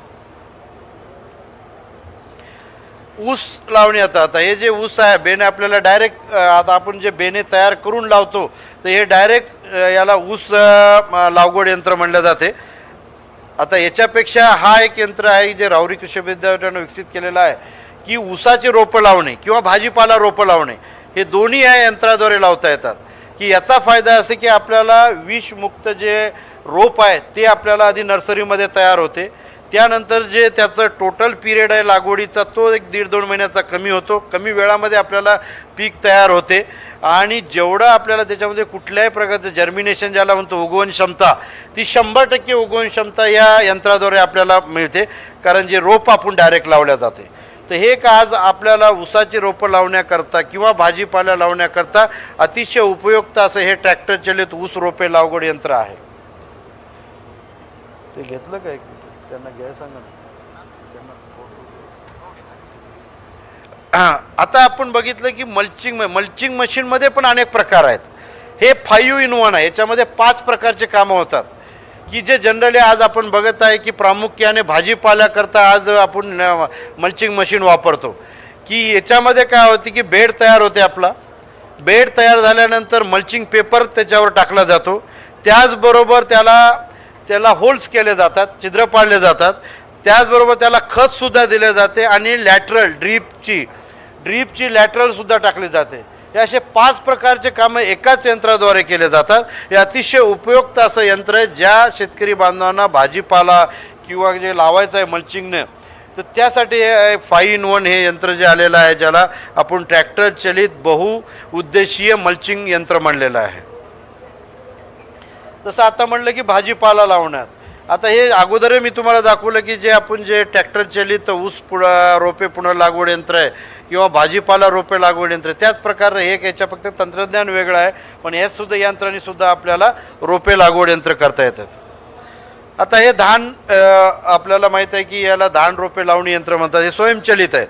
ऊस लावणी आता हे जे ऊस आहे बेने आपल्याला डायरेक्ट आता आपण जे बेने तयार करून लावतो तर हे डायरेक्ट याला ऊस लागवड यंत्र म्हणलं जाते. आता याच्यापेक्षा हा एक यंत्र आहे जे राहुरी कृषी विद्यापीठानं विकसित केलेलं आहे की ऊसाची रोपं लावणे किंवा भाजीपाला रोपं लावणे हे दोन्ही या यंत्राद्वारे लावता येतात. की याचा फायदा असे की आपल्याला विषमुक्त जे रोप आहे ते आपल्याला आधी नर्सरीमध्ये तयार होते, त्यानंतर जे त्याचं टोटल पिरियड आहे लागवडीचा तो 1-1.5-2 महिन्याचा कमी होतो, कमी वेळामध्ये आपल्याला पीक तयार होते. आणि जेवढं आपल्याला त्याच्यामध्ये कुठल्याही प्रकारचं जर्मिनेशन ज्याला म्हणतो उगवण क्षमता, ती 100% उगवण क्षमता या यंत्राद्वारे आपल्याला मिळते, कारण जे रोप आपण डायरेक्ट लावल्या जाते. तर हे का आज आपल्याला ऊसाची रोपं लावण्याकरता किंवा भाजीपाला लावण्याकरता अतिशय उपयुक्त असं हे ट्रॅक्टर चलित ऊस रोपे लागवड यंत्र आहे. ते घेतलं काय त्यांना घ्यायला सांगा ना. आता आपण बघितलं की मल्चिंग मशीनमध्ये पण अनेक प्रकार आहेत. हे 5 in 1 आहे. याच्यामध्ये 5 प्रकारचे कामं होतात की जे जनरली आज आपण बघत आहे की प्रामुख्याने भाजीपाल्याकरता आज आपण मल्चिंग मशीन वापरतो. की याच्यामध्ये काय होते की बेड तयार होते, आपला बेड तयार झाल्यानंतर मल्चिंग पेपर त्याच्यावर टाकला जातो, त्याचबरोबर त्याला होल्स केले जातात, छिद्र पाडले जातात, त्याचबरोबर त्याला खतसुद्धा दिले जाते आणि लॅटरल ड्रीपची लॅटरलसुद्धा टाकली जाते. हे असे 5 प्रकारचे कामं एकाच यंत्राद्वारे केले जातात. हे अतिशय उपयुक्त असं यंत्र आहे ज्या शेतकरी बांधवांना भाजीपाला किंवा जे लावायचं आहे मल्चिंगनं, तर त्यासाठी 5 in 1 हे यंत्र जे आलेलं आहे ज्याला आपण ट्रॅक्टर चलित बहुउद्देशीय मल्चिंग यंत्र म्हणलेलं आहे. जसं आता म्हणलं की भाजीपाला लावण्यात, आता हे अगोदर मी तुम्हाला दाखवलं की जे ट्रॅक्टर चलित ऊस रोपे पुन्हा लागवड यंत्र आहे किंवा भाजीपाला रोपे लागवड यंत्र, त्याच प्रकारे हे याच्या फक्त तंत्रज्ञान वेगळं आहे, पण याच सुद्धा यंत्राने सुद्धा आपल्याला रोपे लागवड यंत्र करता येतात. आता हे धान आपल्याला माहीत आहे की याला धान रोपे लावणी यंत्र म्हणतात. हे स्वयंचलित आहे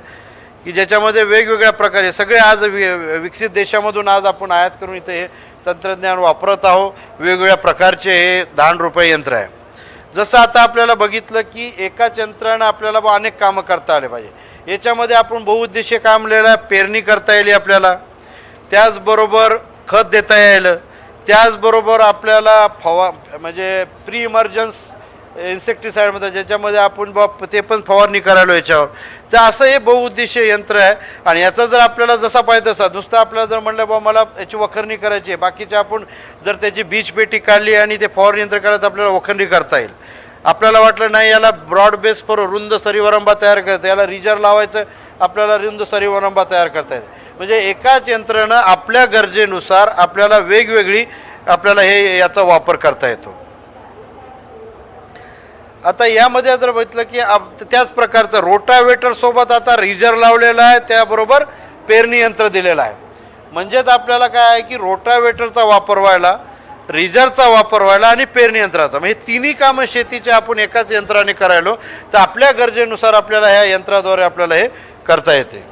की ज्याच्यामध्ये वेगवेगळ्या प्रकारे सगळे आज विकसित देशामधून आज आपण आयात करून इथे हे तंत्रज्ञान वापरत आहोत. वेगवेगळ्या प्रकारचे हे धान रोपे यंत्र आहे. जसं आता आपल्याला बघितलं की एकाच यंत्रानं आपल्याला अनेक कामं करता आले पाहिजे. याच्यामध्ये आपण बहुउद्देशीय काम लिहिलं, पेरणी करता येईल आपल्याला, त्याचबरोबर खत देता येईल, त्याचबरोबर आपल्याला म्हणजे प्री इमर्जन्स इन्सेक्टिसाईडमध्ये ज्याच्यामध्ये आपण ते पण फवारणी करायला याच्यावर, तर असं हे बहुउद्देशीय यंत्र आहे. आणि याचा जर आपल्याला जसा पाहिजे तसा नुसतं आपल्याला जर म्हणलं बा मला याची वखरणी करायची आहे, बाकीचे आपण जर त्याची बीज पेटी काढली आणि ते फवारणी यंत्र काढलं तर आपल्याला वखरणी करता येईल. आपल्याला वाटलं नाही याला ब्रॉड बेस फॉर रुंद सरीवरंबा तयार करता, याला रिजर लावायचं, आपल्याला रुंद सरीवरंबा तयार करता येईल. म्हणजे एकाच यंत्रानं आपल्या गरजेनुसार आपल्याला वेगवेगळी आपल्याला याचा वापर करता येतो. आता यामध्ये जर बघितलं की त्याच प्रकारचं रोटावेटर सोबत आता रिजर लावलेला आहे, त्याबरोबर पेरणी यंत्र दिलेलं आहे. म्हणजेच आपल्याला काय आहे की रोटावेटरचा वापर व्हायला, रिजरचा वापर व्हायला आणि पेरणी यंत्राचा, म्हणजे तिन्ही कामं शेतीचे आपण एकाच यंत्राने करायलो तर आपल्या गरजेनुसार आपल्याला ह्या यंत्राद्वारे आपल्याला हे करता येते.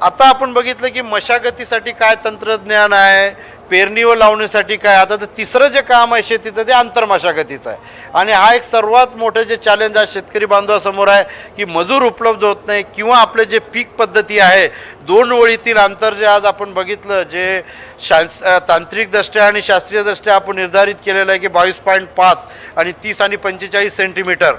आता आपण बघितलं की मशागतीसाठी काय तंत्रज्ञान आहे, पेरणी व लावणीसाठी काय. आता तर तिसरं जे काम आहे शेतीचं ते आंतरमशागतीचं आहे. आणि हा एक सर्वात मोठं जे चॅलेंज आज शेतकरी बांधवासमोर आहे की मजूर उपलब्ध होत नाही किंवा आपले जे पीक पद्धती आहे, दोन ओळीतील अंतर जे आज आपण बघितलं, जे तांत्रिकदृष्ट्या आणि शास्त्रीयदृष्ट्या आपण निर्धारित केलेलं आहे की 22.5 आणि 30 आणि 45 सेंटीमीटर,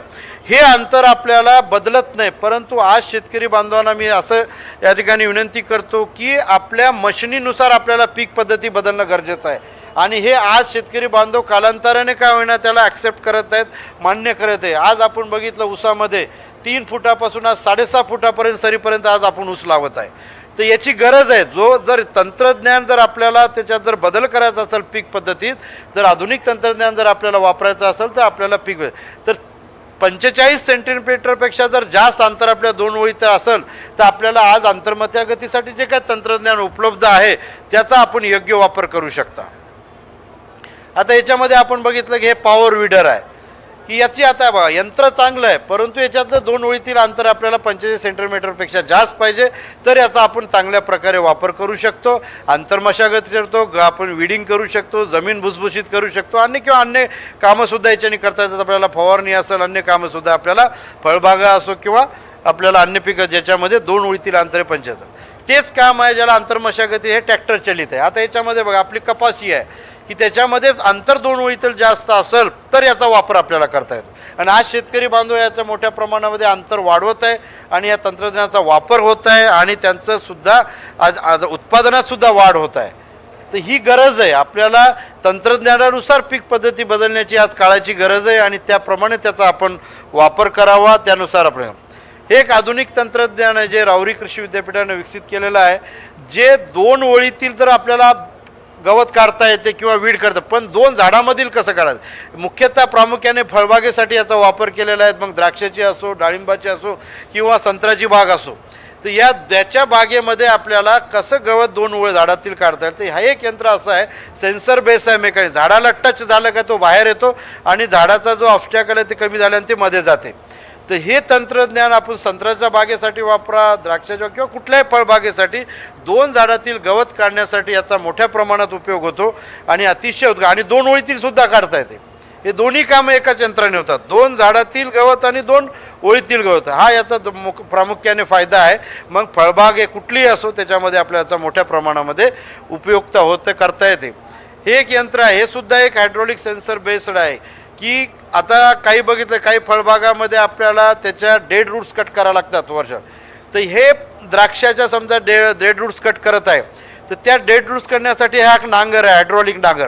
हे अंतर आपल्याला बदलत नाही. परंतु आज शेतकरी बांधवांना मी असं या ठिकाणी विनंती करतो की आपल्या मशिनीनुसार आपल्याला पीक पद्धती बदलणं गरजेचं आहे. आणि हे आज शेतकरी बांधव कालांतराने काय होईना त्याला ॲक्सेप्ट करत आहेत, मान्य करत आहे. आज आपण बघितलं ऊसामध्ये 3 फुटापासून आज 6.5 फुटापर्यंत सरीपर्यंत आज आपण ऊस लावत आहे. तर याची गरज आहे. जर तंत्रज्ञान जर आपल्याला त्याच्यात जर बदल करायचा असेल पीक पद्धतीत, जर आधुनिक तंत्रज्ञान जर आपल्याला वापरायचं असेल तर आपल्याला पीक तर 45 सेंटीमीटरपेक्षा जर जास्त अंतर आपल्या दोन ओळी तर असेल तर आपल्याला आज आंतरमशागतीसाठी जे काय तंत्रज्ञान उपलब्ध आहे त्याचा आपण योग्य वापर करू शकता. आता याच्यामध्ये आपण बघितलं की हे पॉवर विडर आहे की याची आता बघा यंत्र चांगलं आहे, परंतु याच्यातलं दोन ओळीतील अंतर आपल्याला 45 सेंटीमीटरपेक्षा जास्त पाहिजे तर याचा आपण चांगल्या प्रकारे वापर करू शकतो. आंतरमशागत करतो, आपण विडिंग करू शकतो, जमीन भुसभुशीत करू शकतो, अन्य कामंसुद्धा याच्याने करता येतात. आपल्याला फवारणी असेल, अन्य कामंसुद्धा आपल्याला फळबागा असो किंवा आपल्याला अन्य पिकं ज्याच्यामध्ये दोन ओळीतील अंतरे 45, तेच काम आहे ज्याला आंतरमशागती हे ट्रॅक्टर चलित आहे. आता याच्यामध्ये बघा आपली कपाशी आहे की त्याच्यामध्ये अंतर दोन ओळीतील जास्त असेल तर याचा वापर आपल्याला करता येतो. आणि आज शेतकरी बांधव याच्या मोठ्या प्रमाणामध्ये अंतर वाढवत आहे आणि या तंत्रज्ञानाचा वापर होत आहे आणि त्यांचं सुद्धा आज उत्पादनातसुद्धा वाढ होत आहे. तर ही गरज आहे, आपल्याला तंत्रज्ञानानुसार पीक पद्धती बदलण्याची आज काळाची गरज आहे आणि त्याप्रमाणे त्याचा आपण वापर करावा. त्यानुसार आपण हे एक आधुनिक तंत्रज्ञान आहे जे राहुरी कृषी विद्यापीठाने विकसित केलेलं आहे, जे दोन ओळीतील तर आपल्याला गवत काढता येते किंवा वीड करतं, पण दोन झाडामधील कसं काढायचं. मुख्यतः प्रामुख्याने फळबागेसाठी याचा वापर केलेला आहे. मग द्राक्षाची असो, डाळिंबाची असो किंवा संत्र्याची बाग असो, तर याच्या बागेमध्ये आपल्याला कसं गवत दोन ओळ झाडातील काढता येतं. हा एक यंत्र असं आहे, सेन्सर बेस आहे मेकॅनिक. झाडाला टच झालं का तो बाहेर येतो आणि झाडाचा जो ऑब्स्टॅकल आहे ते कमी झाल्याने ते मध्ये जाते. तर हे तंत्रज्ञान आपण संत्र्याच्या बागेसाठी वापरा, द्राक्षाच्या किंवा कुठल्याही फळबागेसाठी दोन झाडातील गवत काढण्यासाठी याचा मोठ्या प्रमाणात उपयोग होतो आणि अतिशय आणि दोन ओळीतील सुद्धा काढता येते. हे दोन्ही कामं एकाच यंत्राने होतात, दोन झाडातील गवत आणि दोन ओळीतील गवत. हा याचा प्रामुख्याने फायदा आहे. मग फळबाग हे कुठलीही असो त्याच्यामध्ये आपल्या याचा मोठ्या प्रमाणामध्ये उपयुक्ता होतं, करता येते. हे एक यंत्र आहे, हे सुद्धा एक हायड्रोलिक सेन्सर बेस्ड आहे की आता काही बघितलं काही फळबागामध्ये आपल्याला त्याच्या डेड रूट्स कट करावं लागतात वर्ष. तर हे द्राक्षाच्या समजा डेड रूट्स कट करत आहे तर त्या डेड रूट्स करण्यासाठी हा एक नांगर आहे, हायड्रोलिक नांगर.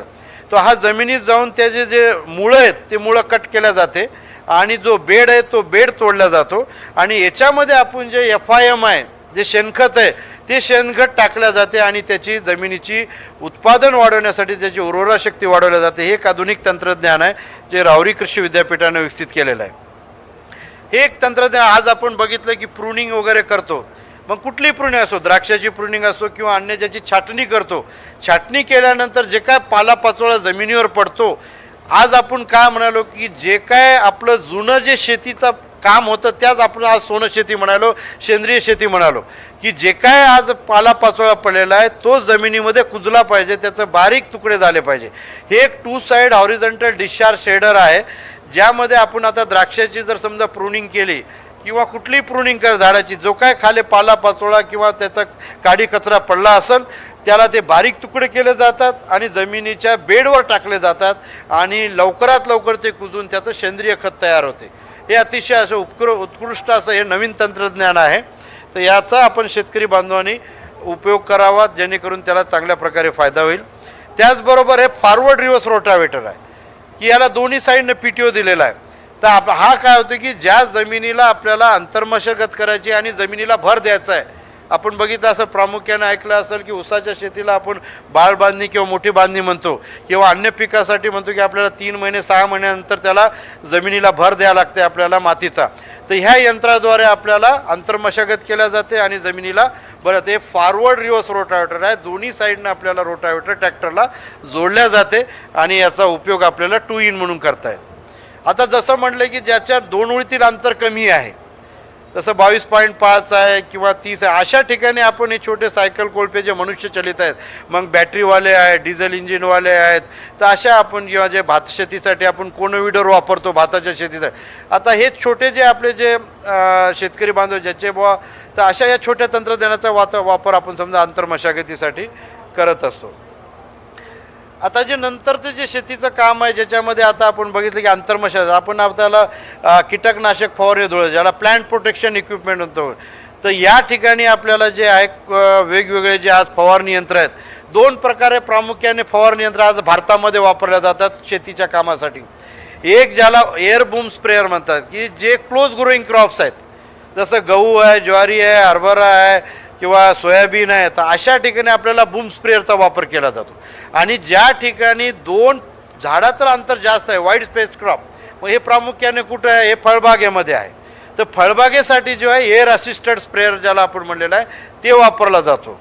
तो हा जमिनीत जाऊन त्याचे जे मुळं आहेत ते मुळं कट केल्या जाते आणि जो बेड आहे तो बेड तोडला जातो आणि याच्यामध्ये आपण जे FIM आहे, जे शेणखत आहे ते शेणखत टाकल्या जाते आणि त्याची जमिनीची उत्पादन वाढवण्यासाठी त्याची उर्वरा शक्ती वाढवल्या जाते. हे एक आधुनिक तंत्रज्ञान आहे जे राहुरी कृषी विद्यापीठाने विकसित केलेलं आहे. हे एक तंत्रज्ञान आज आपण बघितलं की प्रूनिंग वगैरे करतो, मग कुठलीही प्रूनिंग असो, द्राक्षाची प्रूनिंग असो किंवा अन्य ज्याची छाटणी करतो, छाटणी केल्यानंतर जे काय पालापाचोळा जमिनीवर पडतो, आज आपण काय म्हणालो की जे काय आपलं जुनं जे शेतीचं काम होतं त्याच आपण आज सोनं शेती म्हणालो, सेंद्रिय शेती म्हणालो, की जे काय आज पालापाचोळा पडलेला आहे तो जमिनीमध्ये कुजला पाहिजे, त्याचं बारीक तुकडे झाले पाहिजे. हे एक 2 साइड हॉरिझॉन्टल डिस्चार्ज शेडर आहे ज्यामध्ये आपण आता द्राक्षाची जर समजा प्रूनिंग केली किंवा कुठलीही प्रूनिंग कर झाडाची, जो काय खाली पालापाचोळा किंवा त्याचा काडी कचरा पडला असेल त्याला ते बारीक तुकडे केले जातात आणि जमिनीच्या बेडवर टाकले जातात आणि लवकरात लवकर ते कुजून त्याचं सेंद्रिय खत तयार होते. हे अतिशय असं उत्कृष्ट असं हे नवीन तंत्रज्ञान आहे. तर याचा आपण शेतकरी बांधवांनी उपयोग करावा जेणेकरून त्याला चांगल्या प्रकारे फायदा होईल. त्याचबरोबर हे फॉरवर्ड रिव्हर्स रोटावेटर आहे की याला दोन्ही साईडनं PTO दिलेला आहे. तर हा काय होतं की ज्या जमिनीला आपल्याला अंतर्मशागत करायची आणि जमिनीला भर द्यायचा आहे आपण बघितलं असं प्रामुख्याने ऐकलं असेल की ऊसाच्या शेतीला आपण बाळ बांधणी किंवा मोठी बांधणी म्हणतो किंवा अन्य पिकासाठी म्हणतो की आपल्याला 3 महिने 6 महिन्यानंतर त्याला जमिनीला भर द्यावा लागते आपल्याला मातीचा. तर ह्या यंत्राद्वारे आपल्याला अंतर्मशागत केल्या जाते आणि जमिनीला बरं ते फॉरवर्ड रिव्हर्स रोटावेटर आहे, दोन्ही साईडनं आपल्याला रोटावेटर ट्रॅक्टरला जोडल्या जाते आणि याचा उपयोग आपल्याला 2 in म्हणून करता येईल. आता जसं म्हटलं की ज्याच्या 2 ओळीतील अंतर कमी आहे, जसं 22.5 आहे किंवा 30 आहे, अशा ठिकाणी आपण हे छोटे सायकल कोळपे जे मनुष्य चलित आहेत, मग बॅटरीवाले आहेत, डिझेल इंजिनवाले आहेत, तर अशा आपण किंवा जे भात शेतीसाठी आपण कोनोविडर वापरतो भाताच्या शेतीसाठी. आता हे छोटे जे आपले जे शेतकरी बांधव ज्याचे बुवा, तर अशा या छोट्या तंत्रज्ञानाचा वापर आपण समजा आंतरमशागतीसाठी करत असतो. आता जे नंतरचं जे शेतीचं काम आहे ज्याच्यामध्ये आता आपण बघितलं की आंतरमशागत आपण आपल्याला कीटकनाशक फवारे धुळं ज्याला प्लांट प्रोटेक्शन इक्विपमेंट म्हणतो, तर या ठिकाणी आपल्याला जे आहे वेगवेगळे जे आज फवारणी यंत्र आहेत, 2 प्रकारे प्रामुख्याने फवारणी यंत्र आज भारतामध्ये वापरल्या जातात शेतीच्या कामासाठी. एक ज्याला एअर बूम स्प्रेअर म्हणतात की जे क्लोज ग्रोईंग क्रॉप्स आहेत, जसं गहू आहे, ज्वारी आहे, हरभरा आहे किंवा सोयाबीन आहे, तर अशा ठिकाणी आपल्याला बूम स्प्रेअरचा वापर केला जातो. आणि ज्या ठिकाणी 2 झाडाचं अंतर जास्त आहे, वाईड स्पेस क्रॉप, मग हे प्रामुख्याने कुठं आहे, हे फळबागेमध्ये आहे. तर फळबागेसाठी जो आहे एअर असिस्टड स्प्रेअर ज्याला आपण म्हणलेलं आहे ते वापरला जातो.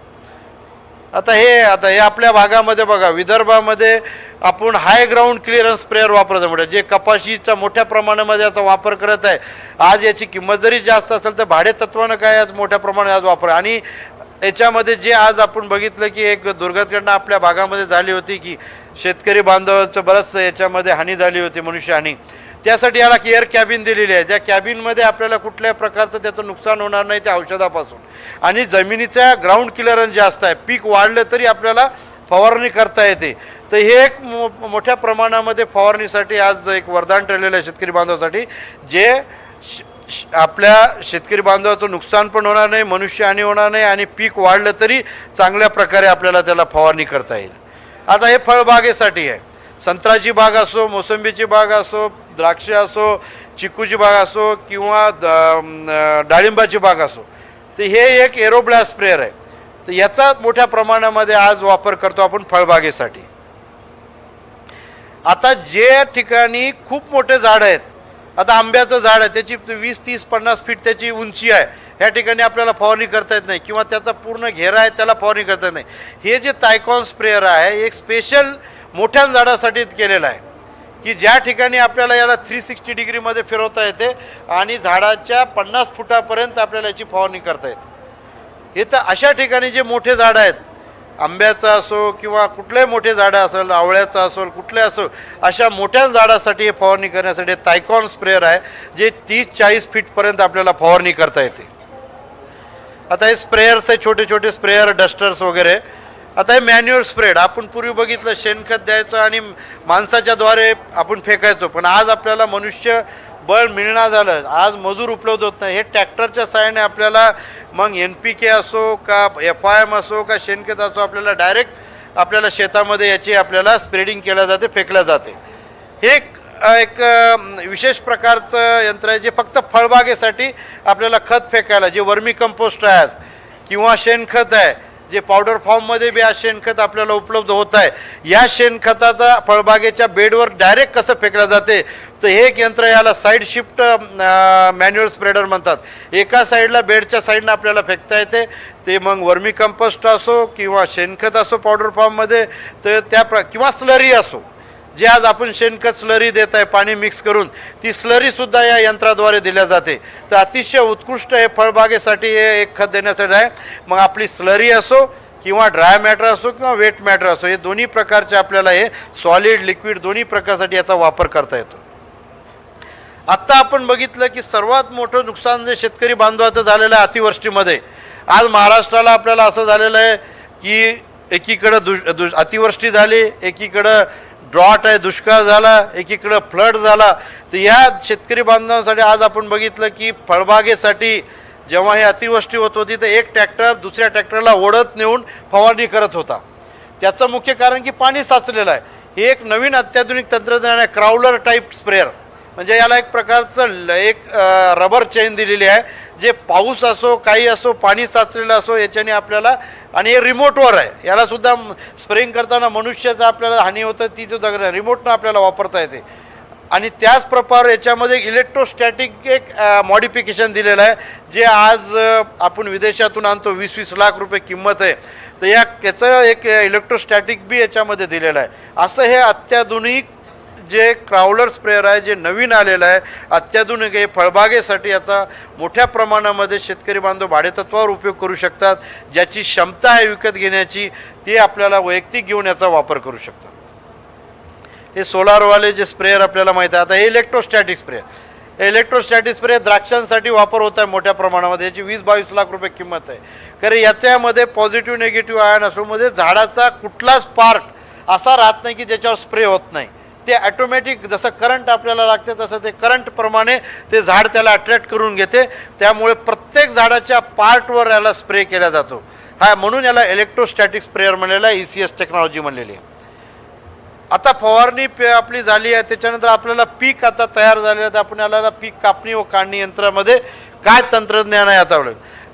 आता हे आपल्या भागामध्ये बघा, विदर्भामध्ये आपण हाय ग्राउंड क्लिअरन्स स्प्रेअर वापरतो, म्हणजे जे कपाशीचा मोठ्या प्रमाणामध्ये याचा वापर करत आहे. आज याची किंमत जरी जास्त असेल तर भाडेतत्वानं काय आज मोठ्या प्रमाणात आज वापर. आणि याच्यामध्ये जे आज आपण बघितलं की एक दुर्घटना आपल्या भागामध्ये झाली होती की शेतकरी बांधवांचं बरंच याच्यामध्ये हानी झाली होती, मनुष्यहानी. त्यासाठी याला एअर कॅबिन दिलेली आहे, ज्या कॅबिनमध्ये आपल्याला कुठल्या प्रकारचं त्याचं नुकसान होणार नाही त्या औषधापासून. आणि जमिनीचा ग्राउंड क्लिअरन्स जास्त आहे, पीक वाढलं तरी आपल्याला फवारणी करता येते. तर हे एक मोठ्या प्रमाणामध्ये फवारणीसाठी आज एक वरदान ठरलेलं आहे शेतकरी बांधवासाठी, जे आपल्या शेतकरी बांधवाचं नुकसान पण होणार नाही, मनुष्यहानी होणार नाही आणि पीक वाढलं तरी चांगल्या प्रकारे आपल्याला त्याला फवारणी करता येईल. आता हे फळबागेसाठी आहे, संत्र्याची बाग असो, मोसंबीची बाग असो, द्राक्षे असो, चिकूची बाग असो किंवा डाळिंबाची बाग असो, तर हे एक एरोब्लास्ट स्प्रेअर आहे. तर याचा मोठ्या प्रमाणामध्ये आज वापर करतो आपण फळबागेसाठी. आता जे ठिकाणी खूप मोठे झाड आहेत, आता आंब्याचं झाड आहे त्याची 20, 30, 50 फीट त्याची उंची आहे, ह्या ठिकाणी आपल्याला फवारणी करता येत नाही किंवा त्याचा पूर्ण घेरा आहे त्याला फवारणी करता येत नाही. हे जे तायकॉन स्प्रेअर आहे एक स्पेशल मोठ्या झाडासाठी केलेलं आहे की ज्या ठिकाणी आपल्याला याला 360 डिग्रीमध्ये फिरवता येते आणि झाडाच्या 50 फुटापर्यंत आपल्याला याची फवारणी करता येते. हे तर अशा ठिकाणी जे मोठे झाडं आहेत, आंब्याचं असो किंवा कुठलेही मोठे झाडं असेल, आवळ्याचं असो, कुठले असो, अशा मोठ्या झाडासाठी हे फवारणी करण्यासाठी तायकॉन स्प्रेअर आहे जे 30-40 फीटपर्यंत आपल्याला फवारणी करता येते. आता हे स्प्रेअर्स आहे, छोटे छोटे स्प्रेअर, डस्टर्स वगैरे. आता हे मॅन्युअल स्प्रेड, आपण पूर्वी बघितलं शेणखत द्यायचं आणि माणसाच्या द्वारे आपण फेकायचो, पण आज आपल्याला मनुष्य बळ मिळणार झालं, आज मजूर उपलब्ध होत नाही. हे ट्रॅक्टरच्या सहाय्याने आपल्याला मग NPK असो का FIM असो का शेणखत असो आपल्याला डायरेक्ट आपल्याला शेतामध्ये याची आपल्याला स्प्रेडिंग केल्या जाते, फेकल्या जाते. हे एक विशेष प्रकारचं यंत्र आहे जे फक्त फळबागेसाठी आपल्याला खत फेकायला, जे वर्मी कंपोस्ट आहे किंवा शेणखत आहे, जे पावडर फॉर्ममध्ये बी आज शेणखत आपल्याला उपलब्ध होत आहे, या शेणखताचा फळबागेच्या बेडवर डायरेक्ट कसं फेकलं जाते, तर हे एक यंत्र याला साईड शिफ्ट मॅन्युअल स्प्रेडर म्हणतात. एका साईडला बेडच्या साईडनं आपल्याला फेकता येते. ते मग वर्मी कंपोस्ट असो किंवा शेणखत असो पावडर फॉर्ममध्ये, तर किंवा स्लरी असो, जे आज आपण शेणखत स्लरी देत आहे पाणी मिक्स करून, ती स्लरीसुद्धा या यंत्राद्वारे दिल्या जाते. तर अतिशय उत्कृष्ट हे फळबागेसाठी हे एक खत देण्यासाठी आहे. मग आपली स्लरी असो किंवा ड्राय मॅटर असो किंवा वेट मॅटर असो, हे दोन्ही प्रकारचे आपल्याला हे सॉलिड लिक्विड दोन्ही प्रकारसाठी याचा वापर करता येतो. आत्ता आपण बघितलं की सर्वात मोठं नुकसान जे शेतकरी बांधवाचं झालेलं आहे अतिवृष्टीमध्ये. आज महाराष्ट्राला आपल्याला असं झालेलं आहे की एकीकडं अतिवृष्टी झाली, एकीकडं ड्रॉट आहे, दुष्काळ झाला, एकीकडं फ्लड झाला. तर या शेतकरी बांधवांसाठी आज आपण बघितलं की फळबागेसाठी जेव्हा हे अतिवृष्टी होत होती तर एक ट्रॅक्टर दुसऱ्या ट्रॅक्टरला ओढत नेऊन फवारणी करत होता. त्याचं मुख्य कारण की पाणी साचलेलं आहे. हे एक नवीन अत्याधुनिक तंत्रज्ञान आहे, क्राउलर टाईप स्प्रेअर. म्हणजे याला एक प्रकारचं रबर चेन दिलेली आहे, जे पाऊस असो काही असो पाणी साचलेलं असो याच्याने आपल्याला, आणि हे रिमोटवर आहे, यालासुद्धा स्प्रेइंग करताना मनुष्याचा आपल्याला हानी होतं ती सुद्धा रिमोटनं आपल्याला वापरता येते. आणि त्याचप्रकारे याच्यामध्ये इलेक्ट्रोस्टॅटिक एक मॉडिफिकेशन दिलेलं आहे, जे आज आपण विदेशातून आणतो, 20-20 लाख रुपये किंमत आहे. तर याचं एक इलेक्ट्रोस्टॅटिक बी याच्यामध्ये दिलेलं आहे. असं हे अत्याधुनिक जे क्राउलर स्प्रेअर आहे, जे नवीन आलेलं आहे अत्याधुनिक, हे फळबागेसाठी याचा मोठ्या प्रमाणामध्ये शेतकरी बांधव भाडेतत्वावर उपयोग करू शकतात. ज्याची क्षमता आहे विकत घेण्याची, ते आपल्याला वैयक्तिक घेऊन याचा वापर करू शकतात. हे सोलारवाले जे स्प्रेअर आपल्याला माहीत आहे. आता हे इलेक्ट्रोस्टॅटिक स्प्रेअर, हे इलेक्ट्रोस्टॅटिक स्प्रे द्राक्षांसाठी वापर होत आहे मोठ्या प्रमाणामध्ये. याची 20-22 लाख रुपये किंमत आहे. कारण याच्यामध्ये पॉझिटिव्ह निगेटिव्ह आयन असल्यामुळे झाडाचा कुठलाच पार्ट असा राहत नाही की ज्याच्यावर स्प्रे होत नाही. ते ॲटोमॅटिक जसं करंट आपल्याला लागते तसं ते करंटप्रमाणे ते झाड त्याला अट्रॅक्ट करून घेते. त्यामुळे प्रत्येक झाडाच्या पार्टवर याला स्प्रे केला जातो. म्हणून याला इलेक्ट्रोस्टॅटिक स्प्रेअर म्हणलेलं आहे, ECS टेक्नॉलॉजी म्हणलेली आहे. आता फवारणी आपली झाली आहे, त्याच्यानंतर आपल्याला पीक आता तयार झालेलं आहे. तर आपण याला पीक कापणी व काढणी यंत्रामध्ये काय तंत्रज्ञान आहे आता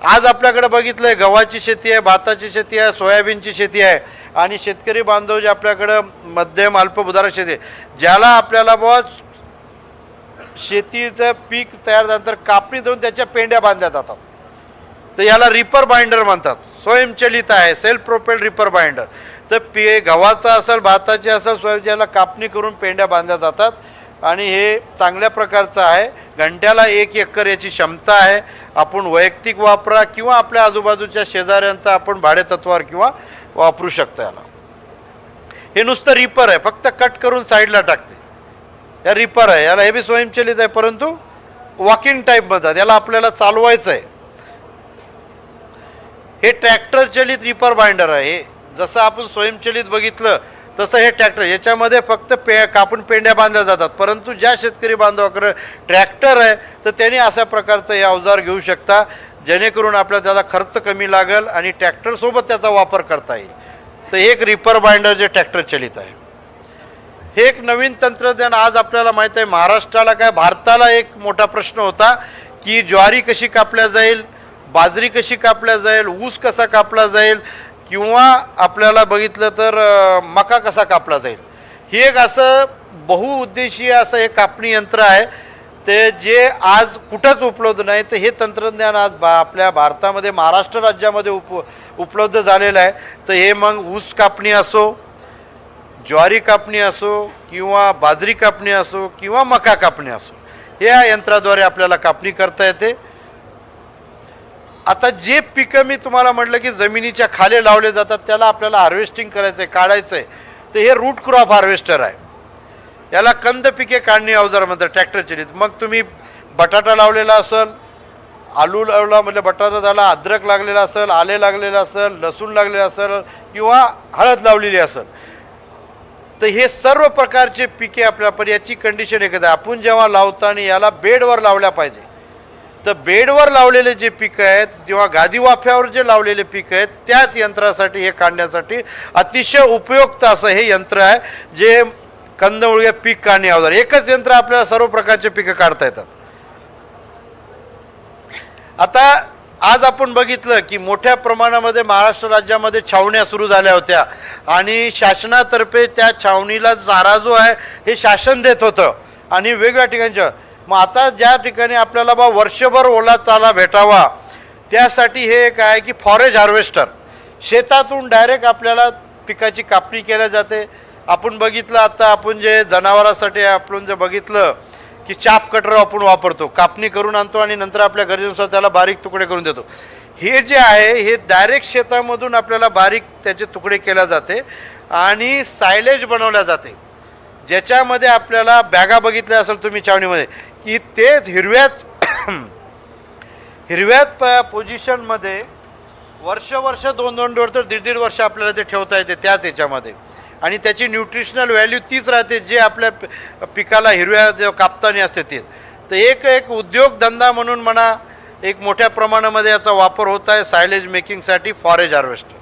आज आपल्याकडे बघितलं आहे, गव्हाची शेती आहे, भाताची शेती आहे, सोयाबीनची शेती आहे, आणि शेतकरी बांधव जे आपल्याकडं मध्यम अल्पभूधारक शेती आहे, ज्याला आपल्याला शेतीचं पीक तयार झाल्यानंतर कापणी देऊन त्याच्या पेंड्या बांधल्या जातात. तर याला रिपर बाइंडर म्हणतात. स्वयंचलित आहे, सेल्फ प्रोपेल्ड रिपर बाइंडर. तर गव्हाचा असेल, भाताची असेल, सोयाबीन, याला कापणी करून पेंड्या बांधल्या जातात. आणि हे चांगल्या प्रकारचं आहे. घंट्याला 1 एकर याची क्षमता आहे. आपण वैयक्तिक वापरा किंवा आपल्या आजूबाजूच्या शेजाऱ्यांचा आपण भाडेतत्वावर किंवा वापरू शकता. याला हे नुसतं रिपर आहे, फक्त कट करून साईडला टाकते. या रिपर आहे, याला हे बी स्वयंचलित आहे, परंतु वॉकिंग टाईप म्हणतात. याला आपल्याला चालवायचं आहे. हे ट्रॅक्टर चलित रिपर बाइंडर आहे. हे जसं आपण स्वयंचलित बघितलं तसं हे ट्रॅक्टर, याच्यामध्ये फक्त कापून पेंड्या बांधल्या जातात. परंतु ज्या शेतकरी बांधवाकडे ट्रॅक्टर आहे तर त्यांनी अशा प्रकारचं हे अवजार घेऊ शकता, जेणेकरून आपल्याला त्याला खर्च कमी लागेल आणि ट्रॅक्टरसोबत त्याचा वापर करता येईल. तर एक रिपर बाइंडर जे ट्रॅक्टर चलित आहे, हे एक नवीन तंत्रज्ञान आज आपल्याला माहीत आहे. महाराष्ट्राला काय भारताला एक मोठा प्रश्न होता की ज्वारी कशी कापल्या जाईल, बाजरी कशी कापल्या जाईल, ऊस कसा कापला जाईल, किंवा आपल्याला बघितलं तर मका कसा कापला जाईल. ही एक असं बहुउद्देशीय असं हे कापणी यंत्र आहे, ते जे आज कुठंच उपलब्ध नाही. तर हे तंत्रज्ञान आज आपल्या भारतामध्ये महाराष्ट्र राज्यामध्ये उपलब्ध झालेलं आहे. तर हे मग ऊस कापणी असो, ज्वारी कापणी असो, किंवा बाजरी कापणी असो, किंवा मका कापणी असो, या यंत्राद्वारे आपल्याला कापणी करता येते. आता जे पिकं मी तुम्हाला म्हटलं की जमिनीच्या खाली लावले जातात त्याला आपल्याला हार्वेस्टिंग करायचं आहे, काढायचं आहे. तर हे रूट क्रॉप हार्वेस्टर आहे. याला कंद पिके काढणी अवजार म्हणतात, ट्रॅक्टर चलित. मग तुम्ही बटाटा लावलेला असेल, आलू लावला म्हणजे बटाटा झाला, अद्रक लागलेला असेल, आले लागलेलं असेल, लसूण लागलेलं असेल, किंवा हळद लावलेली असेल, तर हे सर्व प्रकारचे पिके आपल्या, पण याची कंडिशन एकच आहे, आपण जेव्हा लावताना याला बेडवर लावल्या पाहिजे. तर बेडवर लावलेले जे पिकं आहेत किंवा गादी वाफ्यावर जे लावलेले पिकं आहेत, त्याच यंत्रासाठी हे काढण्यासाठी अतिशय उपयुक्त असं हे यंत्र आहे, जे कंदमुळगे पीक काढणी अवजार. एकच यंत्र आपल्याला सर्व प्रकारचे पिकं काढता येतात. आता आज आपण बघितलं की मोठ्या प्रमाणामध्ये महाराष्ट्र राज्यामध्ये छावण्या सुरू झाल्या होत्या, आणि शासनातर्फे त्या छावणीला चारा जो आहे हे शासन देत होतं, आणि वेगवेगळ्या ठिकाणच्या. मग आता ज्या ठिकाणी आपल्याला वर्षभर ओला चारा भेटावा, त्यासाठी हे एक आहे की फॉरेज हार्वेस्टर, शेतातून डायरेक्ट आपल्याला पिकाची कापणी केल्या जाते. आपण बघितलं आता आपण जे जनावरांसाठी आपण जे बघितलं की चाप कटर आपण वापरतो, कापणी करून आणतो आणि नंतर आपल्या गरजेनुसार त्याला बारीक तुकडे करून देतो. हे जे आहे हे डायरेक्ट शेतामधून आपल्याला बारीक त्याचे तुकडे केले जाते आणि सायलेज बनवल्या जाते, ज्याच्यामध्ये आपल्याला बॅगा बघितल्या असेल तुम्ही छावणीमध्ये की ते हिरव्यात पोझिशनमध्ये वर्ष 2-2 वर्ष 1.5 वर्ष आपल्याला ते ठेवता येते त्याच याच्यामध्ये, आणि त्याची न्यूट्रिशनल व्हॅल्यू तीच राहते जे आपल्या पिकाला हिरव्या जे कापताना असते ते. तर एक उद्योगधंदा म्हणून म्हणा, एक मोठ्या प्रमाणामध्ये याचा वापर होत आहे सायलेज मेकिंगसाठी. फॉरेज हार्वेस्टर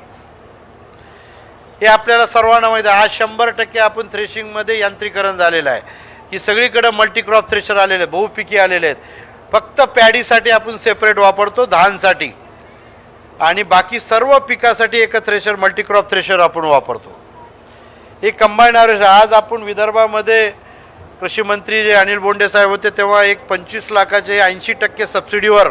हे आपल्याला सर्वांना माहीत आहे. आज 100% आपण थ्रेशिंगमध्ये यांत्रिकरण झालेलं आहे. की सगळीकडे मल्टीक्रॉप थ्रेशर आलेले आहेत, बहुपिकी आलेले आहेत. फक्त पॅडीसाठी आपण सेपरेट वापरतो, धानसाठी, आणि बाकी सर्व पिकासाठी एक थ्रेशर मल्टीक्रॉप थ्रेशर आपण वापरतो. हे कंबाईन हार्वेस्टर आज आपण विदर्भामध्ये कृषी मंत्री जे अनिल बोंडे साहेब होते तेव्हा एक 25 लाखाचे 80% सबसिडीवर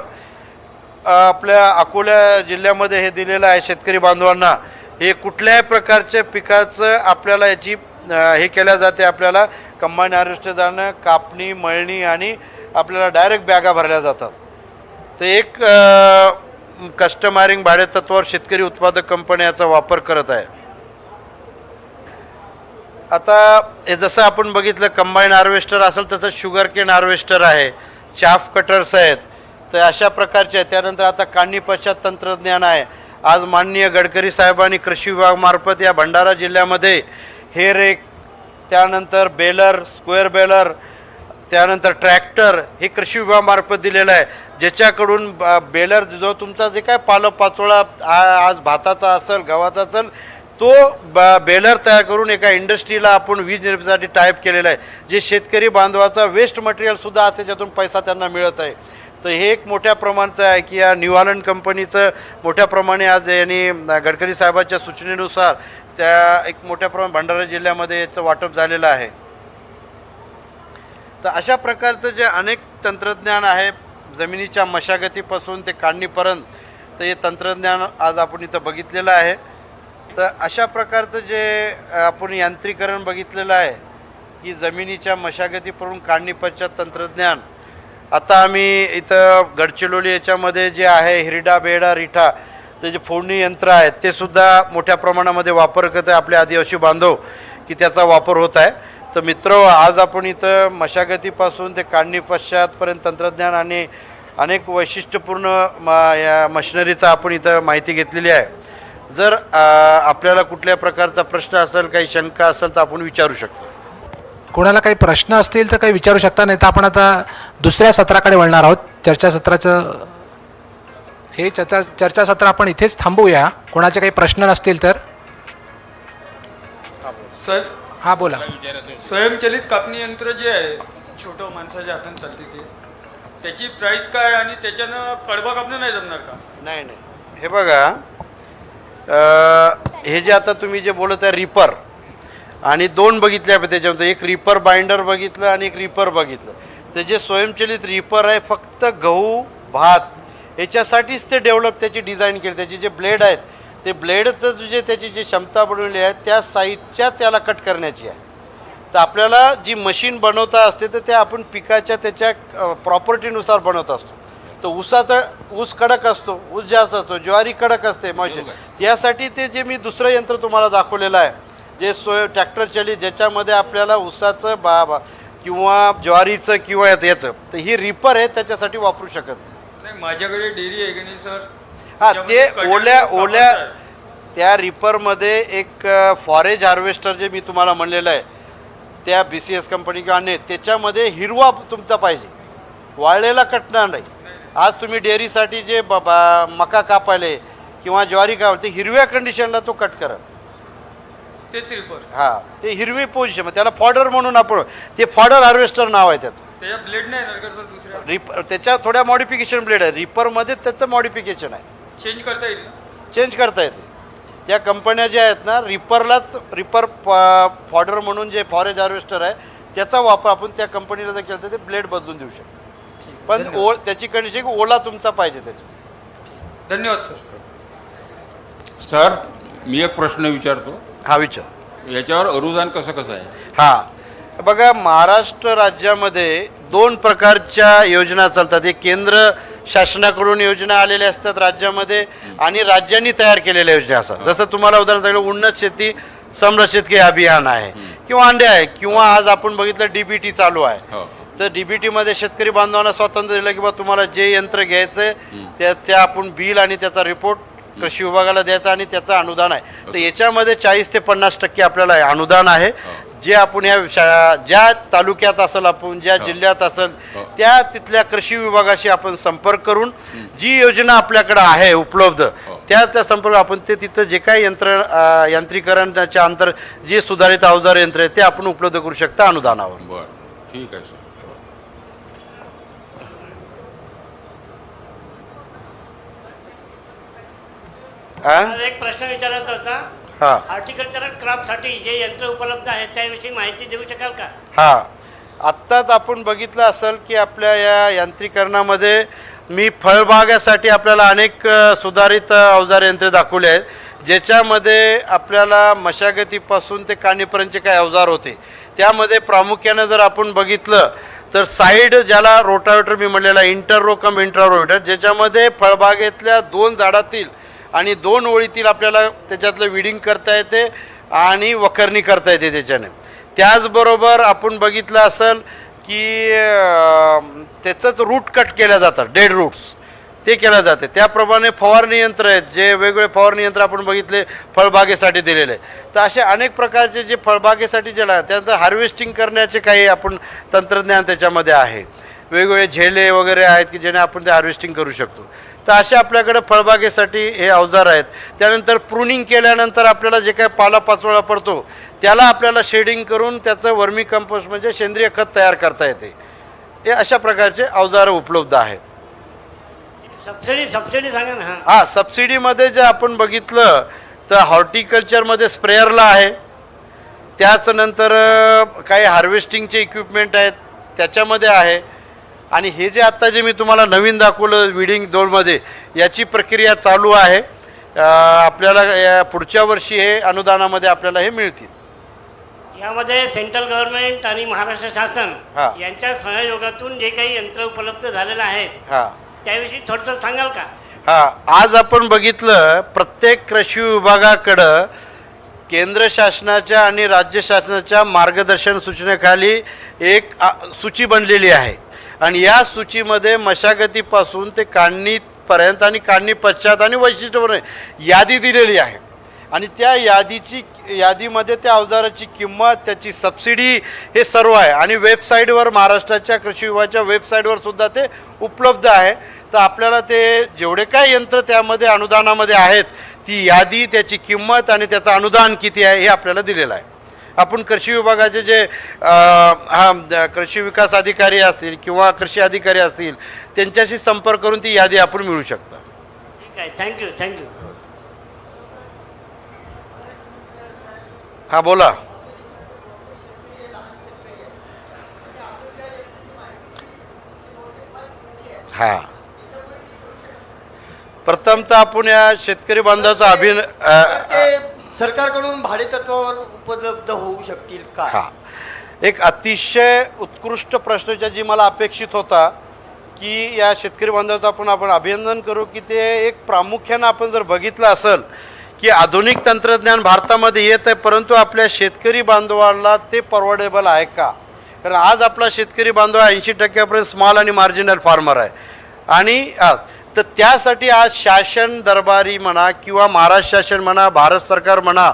आपल्या अकोला जिल्ह्यामध्ये हे दिलेलं आहे शेतकरी बांधवांना. हे कुठल्याही प्रकारच्या पिकाचं आपल्याला याची हे केल्या जाते, आपल्याला कंबाईन हार्वेस्टरने कापणी, मळणी आणि आपल्याला डायरेक्ट बॅगा भरल्या जातात. तर एक कस्टमायरिंग भाडेतत्वावर शेतकरी उत्पादक कंपन्या याचा वापर करत आहे. आता हे जसं आपण बघितलं कंबाईन हार्वेस्टर असेल तसं शुगर केन हार्वेस्टर आहे, चाफ कटर्स आहेत, तर अशा प्रकारचे आहेत. त्यानंतर आता काढणी पश्चात तंत्रज्ञान आहे. आज माननीय गडकरी साहेबांनी कृषी विभागामार्फत या भंडारा जिल्ह्यामध्ये हे रेक, त्यानंतर बेलर, स्क्वेअर बेलर, त्यानंतर ट्रॅक्टर हे कृषी विभागामार्फत दिलेलं आहे, ज्याच्याकडून बेलर जो तुमचा जे काय पाचोळा आज भाताचा असेल, गव्हाचा असेल, तो बेलर तयार करून एका इंडस्ट्रीला आपण वीज निर्मितीसाठी टाईप केलेला आहे, जे शेतकरी बांधवाचा वेस्ट मटेरियलसुद्धा आज त्याच्यातून पैसा त्यांना मिळत आहे. तर हे एक मोठ्या प्रमाणाचं आहे की या न्यू हॉलंड कंपनीचं मोठ्या प्रमाणे आज यांनी गडकरी साहेबांच्या सूचनेनुसार त्या एक मोठ्या प्रमाणात भंडारा जिल्ह्यामध्ये याचं वाटप झालेलं आहे. तर अशा प्रकारचं जे अनेक तंत्रज्ञान आहे, जमिनीच्या मशागतीपासून ते काढणीपर्यंत, तर हे तंत्रज्ञान आज आपण इथं बघितलेलं आहे. तर अशा प्रकारचं जे आपण यांत्रिकरण बघितलेलं आहे की जमिनीच्या मशागतीपासून काढणी पश्चात तंत्रज्ञान. आता आम्ही इथं गडचिरोली याच्यामध्ये जे आहे हिरडा, बेडा, रिठा, ते जे फोडणी यंत्र आहेत ते सुद्धा मोठ्या प्रमाणामध्ये वापर करत आहे आपले आदिवासी बांधव, की त्याचा वापर होत आहे. तर मित्र, आज आपण इथं मशागतीपासून ते काढणी पश्चातपर्यंत तंत्रज्ञान आणि अनेक वैशिष्ट्यपूर्ण या मशिनरीचा आपण इथं माहिती घेतलेली आहे. जर आपल्याला कुठल्या प्रकारचा प्रश्न असेल, काही शंका असेल तर आपण विचारू शकतो. कोणाला काही प्रश्न असतील तर काही विचारू शकता, नाही तर आपण आता दुसऱ्या सत्राकडे वळणार आहोत. चर्चासत्राचं हे चर्चासत्र आपण इथेच थांबवूया. कोणाचे काही प्रश्न नसतील तर. सर, हां बोला. स्वयंचलित कापणी यंत्र जे आहे छोटं माणसाच्या हाताने चालते ते, त्याची प्राईस काय आणि त्याच्यानं कडबा कापणं नाही जमणार का? नाही, हे बघा, हे जे आता तुम्ही जे बोलत आहे रिपर, आणि दोन बघितले आहे त्याच्यामध्ये, एक रिपर बाइंडर बघितलं आणि एक रिपर बघितलं. ते जे स्वयंचलित रिपर आहे फक्त गहू, भात याच्यासाठीच ते डेव्हलप त्याची डिझाईन केली. त्याचे जे ब्लेड आहेत ते ब्लेडचं जे त्याची जी क्षमता बनवली आहे त्या साईजच्याच याला कट करण्याची आहे. तर आपल्याला जी मशीन बनवता असते तर ते आपण पिकाच्या त्याच्या प्रॉपर्टीनुसार बनवत असतो. तर ऊस कडक असतो, ऊस जास्त असतो, ज्वारी कडक असते मशीन. त्यासाठी ते जे मी दुसरं यंत्र तुम्हाला दाखवलेलं आहे जे ट्रॅक्टर चलित, ज्याच्यामध्ये आपल्याला ऊसाचं किंवा ज्वारीचं किंवा याचं, तर ही रिपर आहे त्याच्यासाठी वापरू शकत नाही. माझ्याकडे डेअरी आहे की नाही सर? हां, ते ओल्या त्या रिपरमध्ये एक फॉरेज हार्वेस्टर जे मी तुम्हाला म्हणलेलं आहे त्या BCS कंपनी किंवा अन्य, त्याच्यामध्ये हिरवा तुमचा पाहिजे, वाळलेला कटणार नाही. आज तुम्ही डेअरीसाठी जे मका कापायले किंवा ज्वारी कापायला, ते हिरव्या कंडिशनला तो कट करा. तेच रिपर. हां, ते हिरवी पोझिशन, त्याला फॉडर म्हणून आपण, ते फॉडर हार्वेस्टर नाव आहे त्याचं. त्याच्या ब्लेड नाही येणार का सर दुसऱ्या? रिपर त्याच्या थोड्या मॉडिफिकेशन ब्लेड आहे, रिपरमध्ये त्याचं मॉडिफिकेशन आहे, चेंज करता येईल ना? चेंज करता येते. त्या कंपन्या ज्या आहेत ना, रिपर फॉडर म्हणून जे फॉरेज हार्वेस्टर आहे त्याचा वापर आपण त्या कंपनीला जर केला तर ते ब्लेड बदलून देऊ शकतो. पण त्याची कंडिशन ओला तुमचा पाहिजे त्याच्यात. धन्यवाद सर. सर, मी एक प्रश्न विचारतो. हा विचार. याच्यावर अनुदान कसं आहे? हां, बघा, महाराष्ट्र राज्यामध्ये दोन प्रकारच्या योजना चालतात. एक केंद्र शासनाकडून योजना आलेल्या असतात राज्यामध्ये, आणि राज्यांनी तयार केलेल्या योजना असतात. जसं तुम्हाला उदाहरण सांगितलं, उन्नत शेती समृद्ध शेतकरी अभियान आहे, किंवा अंडे आहे, किंवा आज आपण बघितलं DBT चालू आहे. तर DBTमध्ये शेतकरी बांधवांना स्वातंत्र्य दिलं की बा तुम्हाला जे यंत्र घ्यायचं आहे त्या आपण बिल आणि त्याचा रिपोर्ट कृषी विभागाला द्यायचा, आणि त्याचं अनुदान आहे. तर याच्यामध्ये 40 ते 50% आपल्याला अनुदान आहे, जे आपण ज्या तालुक्यात असेल, आपण ज्या जिल्ह्यात असेल त्या तिथल्या कृषी विभागाशी आपण संपर्क करून जी योजना आपल्याकडे आहे उपलब्ध त्या संपर्क आपण ते तिथं जे काही यांत्रिकरणाच्या अंतर जे सुधारित अवजार यंत्र आहे ते आपण उपलब्ध करू शकता अनुदानावर. ठीक आहे सर. मला एक प्रश्न विचारायचा होता. हां हॉर्टिकल्चरल क्रॉपसाठी जे यंत्र उपलब्ध आहेत त्याविषयी माहिती देऊ शकाल का? हां आत्ताच आपण बघितलं असेल की आपल्या या यांत्रिकरणामध्ये मी फळबागासाठी आपल्याला अनेक सुधारित अवजार यंत्रे दाखवले आहेत, ज्याच्यामध्ये आपल्याला मशागतीपासून ते काढणीपर्यंतचे काही अवजार होते. त्यामध्ये प्रामुख्यानं जर आपण बघितलं तर साईड ज्याला रोटावेटर मी म्हणलेला इंटररो कम इंट्रारोवेटर, ज्याच्यामध्ये फळबागेतल्या 2 झाडातील आणि 2 ओळीतील आपल्याला त्याच्यातलं विडिंग करता येते आणि वखरणी करता येते त्याच्याने. त्याचबरोबर आपण बघितलं असेल की त्याचंच रूट कट केल्या जातात, डेड रूट्स ते केलं जाते. त्याप्रमाणे फवारणी यंत्र आहेत, जे वेगवेगळे फवारणी यंत्र आपण बघितले फळबागेसाठी दिलेले. तर असे अनेक प्रकारचे जे फळबागेसाठी जे आहे त्यानंतर हार्वेस्टिंग करण्याचे काही आपण तंत्रज्ञान त्याच्यामध्ये आहे. वेगवेगळे झेले वगैरे आहेत की ज्याने आपण ते हार्वेस्टिंग करू शकतो. तर असे आपल्याकडे फळबागेसाठी हे अवजार आहेत. त्यानंतर प्रूनिंग केल्यानंतर आपल्याला जे काही पालापाचोळा पडतो त्याला आपल्याला शेडिंग करून त्याचं वर्मी कंपोस्ट म्हणजे सेंद्रिय खत तयार करता येते. हे अशा प्रकारचे अवजारं उपलब्ध आहेत. सबसिडी सांगा ना. हां सबसिडीमध्ये जे आपण बघितलं तर हॉर्टिकल्चरमध्ये स्प्रेअरला आहे. त्याच नंतर काही हार्वेस्टिंगचे इक्विपमेंट आहेत त्याच्यामध्ये आहे. आणि हे जे आत्ता जे मी तुम्हाला नवीन दाखवलं विडिंग 2मध्ये याची प्रक्रिया चालू आहे. आपल्याला या पुढच्या वर्षी हे अनुदानामध्ये आपल्याला हे मिळतील. यामध्ये सेंट्रल गव्हर्नमेंट आणि महाराष्ट्र शासन हा. यांच्या सहयोगातून जे काही यंत्र उपलब्ध झालेलं आहे हां त्याविषयी थोडंसं सांगाल का? हां आज आपण बघितलं प्रत्येक कृषी विभागाकडं केंद्र शासनाच्या आणि राज्य शासनाच्या मार्गदर्शन सूचनेखाली एक सूची बनलेली आहे. आणि या सूचीमध्ये मशागतीपासून ते काढणीपर्यंत आणि काढणी पश्चात आणि वैशिष्ट्यपूर्ण यादी दिलेली आहे. आणि त्या यादीमध्ये त्या अवजाराची किंमत, त्याची सबसिडी हे सर्व आहे. आणि वेबसाईटवर महाराष्ट्राच्या कृषी विभागाच्या वेबसाईटवर सुद्धा ते उपलब्ध आहे. तर आपल्याला ते जेवढे काय यंत्र त्यामध्ये अनुदानामध्ये आहेत ती यादी, त्याची किंमत आणि त्याचं अनुदान किती आहे हे आपल्याला दिलेलं आहे. आपण कृषी विभागाचे जे कृषी विकास अधिकारी असतील किंवा कृषी अधिकारी असतील त्यांच्याशी संपर्क करून ती यादी आपण मिळू शकता. ठीक आहे. थँक्यू. हां बोला. हां प्रथमतः आपण या शेतकरी बांधवाचा सरकारकडून भाडेतत्वावर उपलब्ध होऊ शकतील का? हां एक अतिशय उत्कृष्ट प्रश्न जी मला अपेक्षित होता की या शेतकरी बांधवाचं आपण अभिनंदन करू की ते एक प्रामुख्यानं आपण जर बघितलं असेल की आधुनिक तंत्रज्ञान भारतामध्ये येत आहे, परंतु आपल्या शेतकरी बांधवाला ते परवडेबल आहे का? कारण आज आपला शेतकरी बांधव 80% स्मॉल आणि मार्जिनल फार्मर आहे. आणि तर त्यासाठी आज शासन दरबारी म्हणा किंवा महाराष्ट्र शासन म्हणा, भारत सरकार म्हणा,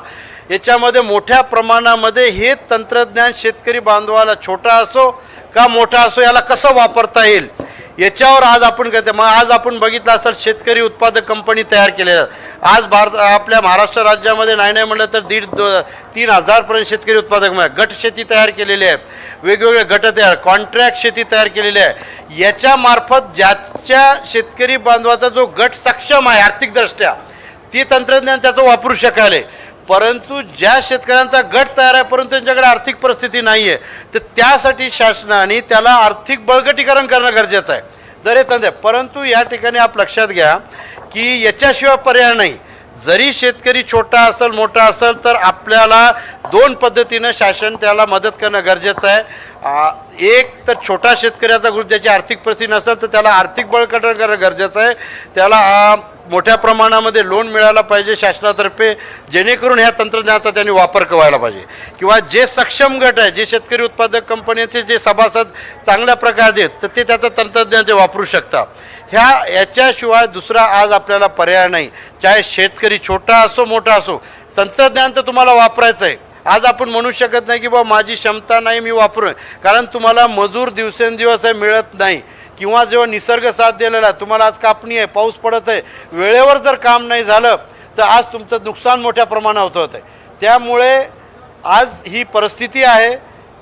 याच्यामध्ये मोठ्या प्रमाणामध्ये हे तंत्रज्ञान शेतकरी बांधवाला छोटा असो का मोठा असो याला कसं वापरता येईल याच्यावर आज आपण करते. मग आज आपण बघितलं असेल शेतकरी उत्पादक कंपनी तयार केलेल्या आज आपल्या महाराष्ट्र राज्यामध्ये नाही म्हटलं तर 2,000-3,000पर्यंत शेतकरी उत्पादक गट शेती तयार केलेली आहे. वेगवेगळे गट तयार, कॉन्ट्रॅक्ट शेती तयार केलेली आहे. याच्यामार्फत ज्याच्या शेतकरी बांधवाचा जो गट सक्षम आहे आर्थिकदृष्ट्या ती तंत्रज्ञान त्याचं वापरू शकाले. परंतु ज्या शेतकऱ्यांचा गट तयार आहे परंतु त्यांच्याकडे आर्थिक परिस्थिती नाही आहे तर त्यासाठी शासनाने त्याला आर्थिक बळकटीकरण करणं गरजेचं आहे. जर हे तंत्र परंतु या ठिकाणी आप लक्षात घ्या की याच्याशिवाय पर्याय नाही. जरी शेतकरी छोटा असेल मोठा असेल तर आपल्याला 2 पद्धतीनं शासन त्याला मदत करणं गरजेचं आहे. एक तर छोटा शेतकऱ्याचा ग्रुप ज्याची आर्थिक परिस्थिती नसेल तर त्याला आर्थिक बळकटीकरण करणं गरजेचं आहे. त्याला मोठ्या प्रमाणामध्ये लोन मिळायला पाहिजे शासनातर्फे, जेणेकरून ह्या तंत्रज्ञानाचा त्यांनी वापर व्हायला पाहिजे. किंवा जे सक्षम गट आहे, जे शेतकरी उत्पादक कंपन्यांचे जे सभासद चांगल्या प्रकारे देत तर ते त्याचं तंत्रज्ञान ते वापरू शकतात. याच्याशिवाय दुसरा आज आपल्याला पर्याय नाही. चाहे शेतकरी छोटा असो मोठा असो, तंत्रज्ञान तर तुम्हाला वापरायचं आहे. आज आपण म्हणू शकत नाही की बाबा माझी क्षमता नाही मी वापरू, कारण तुम्हाला मजूर दिवसेंदिवस मिळत नाही. किंवा जेव्हा निसर्ग साथ दिलेला आहे, तुम्हाला आज कापणी आहे, पाऊस पडत आहे, वेळेवर जर काम नाही झालं तर आज तुमचं नुकसान मोठ्या प्रमाणात होत आहे. त्यामुळे आज ही परिस्थिती आहे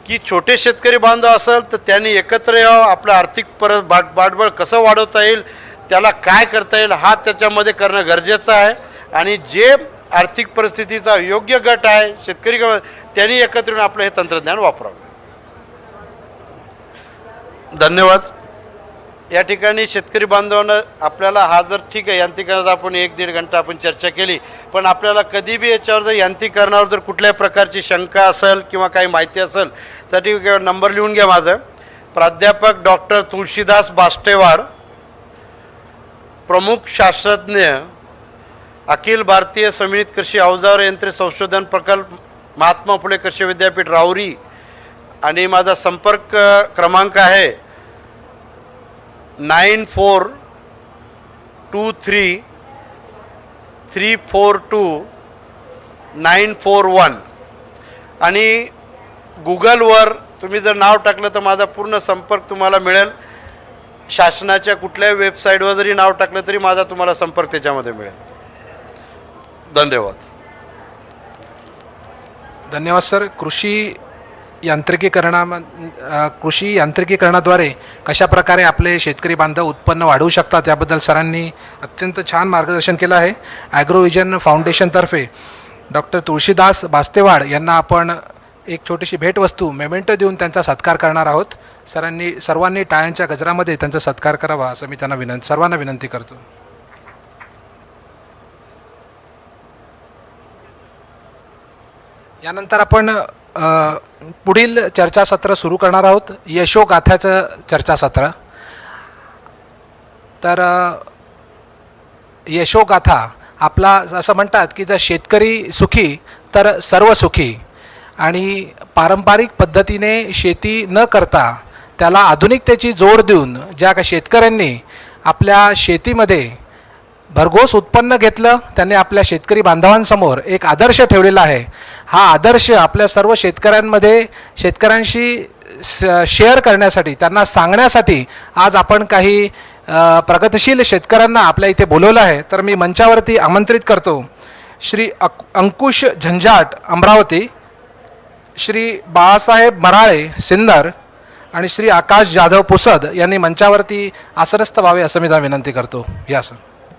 की छोटे शेतकरी बांधव असेल तर त्यांनी एकत्र यावं, आपलं आर्थिक भांडवल कसं वाढवता येईल, त्याला काय करता येईल हा त्याच्यामध्ये करणं गरजेचं आहे. आणि जे आर्थिक परिस्थितीचा योग्य गट आहे शेतकरी त्यांनी एकत्र येऊन आपलं हे तंत्रज्ञान वापरावं. धन्यवाद. या ठिकाणी शेतकरी बांधवांना आपल्याला हा जर ठीक आहे यांत्रिकरणाचा आपण 1-1.5 घंटा आपण चर्चा केली, पण आपल्याला कधी बी याच्यावर जर यांत्रिकरणावर जर कुठल्याही प्रकारची शंका असेल किंवा काही माहिती असेल साठी नंबर लिहून घ्या माझं. प्राध्यापक डॉक्टर तुळशीदास बास्तेवाड, प्रमुख शास्त्रज्ञ, अखिल भारतीय समिती कृषी अवजार यंत्रे संशोधन प्रकल्प, महात्मा फुले कृषी विद्यापीठ राहुरी. आणि माझा संपर्क क्रमांक आहे 942342 आणि गुगलवर तुम्ही जर नाव टाकलं तर माझा पूर्ण संपर्क तुम्हाला मिळेल. शासनाच्या कुठल्याही वेबसाईटवर जरी नाव टाकलं तरी माझा तुम्हाला संपर्क त्याच्यामध्ये मिळेल. धन्यवाद. धन्यवाद सर. कृषी यांत्रिकीकरणाद्वारे कशा प्रकारे आपले शेतकरी बांधव उत्पन्न वाढवू शकतात याबद्दल सरांनी अत्यंत छान मार्गदर्शन केलं आहे. ॲग्रोविजन फाउंडेशनतर्फे डॉक्टर तुळशीदास बास्तेवाड यांना आपण एक छोटीशी भेटवस्तू मेमेंटो देऊन त्यांचा सत्कार करणार आहोत. सर्वांनी टाळ्यांच्या गजरामध्ये त्यांचा सत्कार करावा असं मी त्यांना सर्वांना विनंती करतो. यानंतर आपण पुढील चर्चासत्र सुरू करणार आहोत, यशोगाथाचं चर्चासत्र. तर यशोगाथा आपला असं म्हणतात की जर शेतकरी सुखी तर सर्व सुखी. आणि पारंपरिक पद्धतीने शेती न करता त्याला आधुनिकतेची जोड देऊन ज्या का शेतकऱ्यांनी आपल्या शेतीमध्ये भरघोस उत्पन्न घेतलं, त्यांनी आपल्या शेतकरी बांधवांसमोर एक आदर्श ठेवलेला आहे. हा आदर्श आपल्या सर्व शेतकऱ्यांशी शेअर करण्यासाठी, त्यांना सांगण्यासाठी आज आपण काही प्रगतिशील शेतकऱ्यांना आपल्या इथे बोलवलं आहे. तर मी मंचावरती आमंत्रित करतो श्री अंकुश झंझाट अमरावती, श्री बाळासाहेब मराळे सिन्नर आणि श्री आकाश जाधव पुसद यांनी मंचावरती आसनस्थ व्हावे असं मी विनंती करतो. या सर.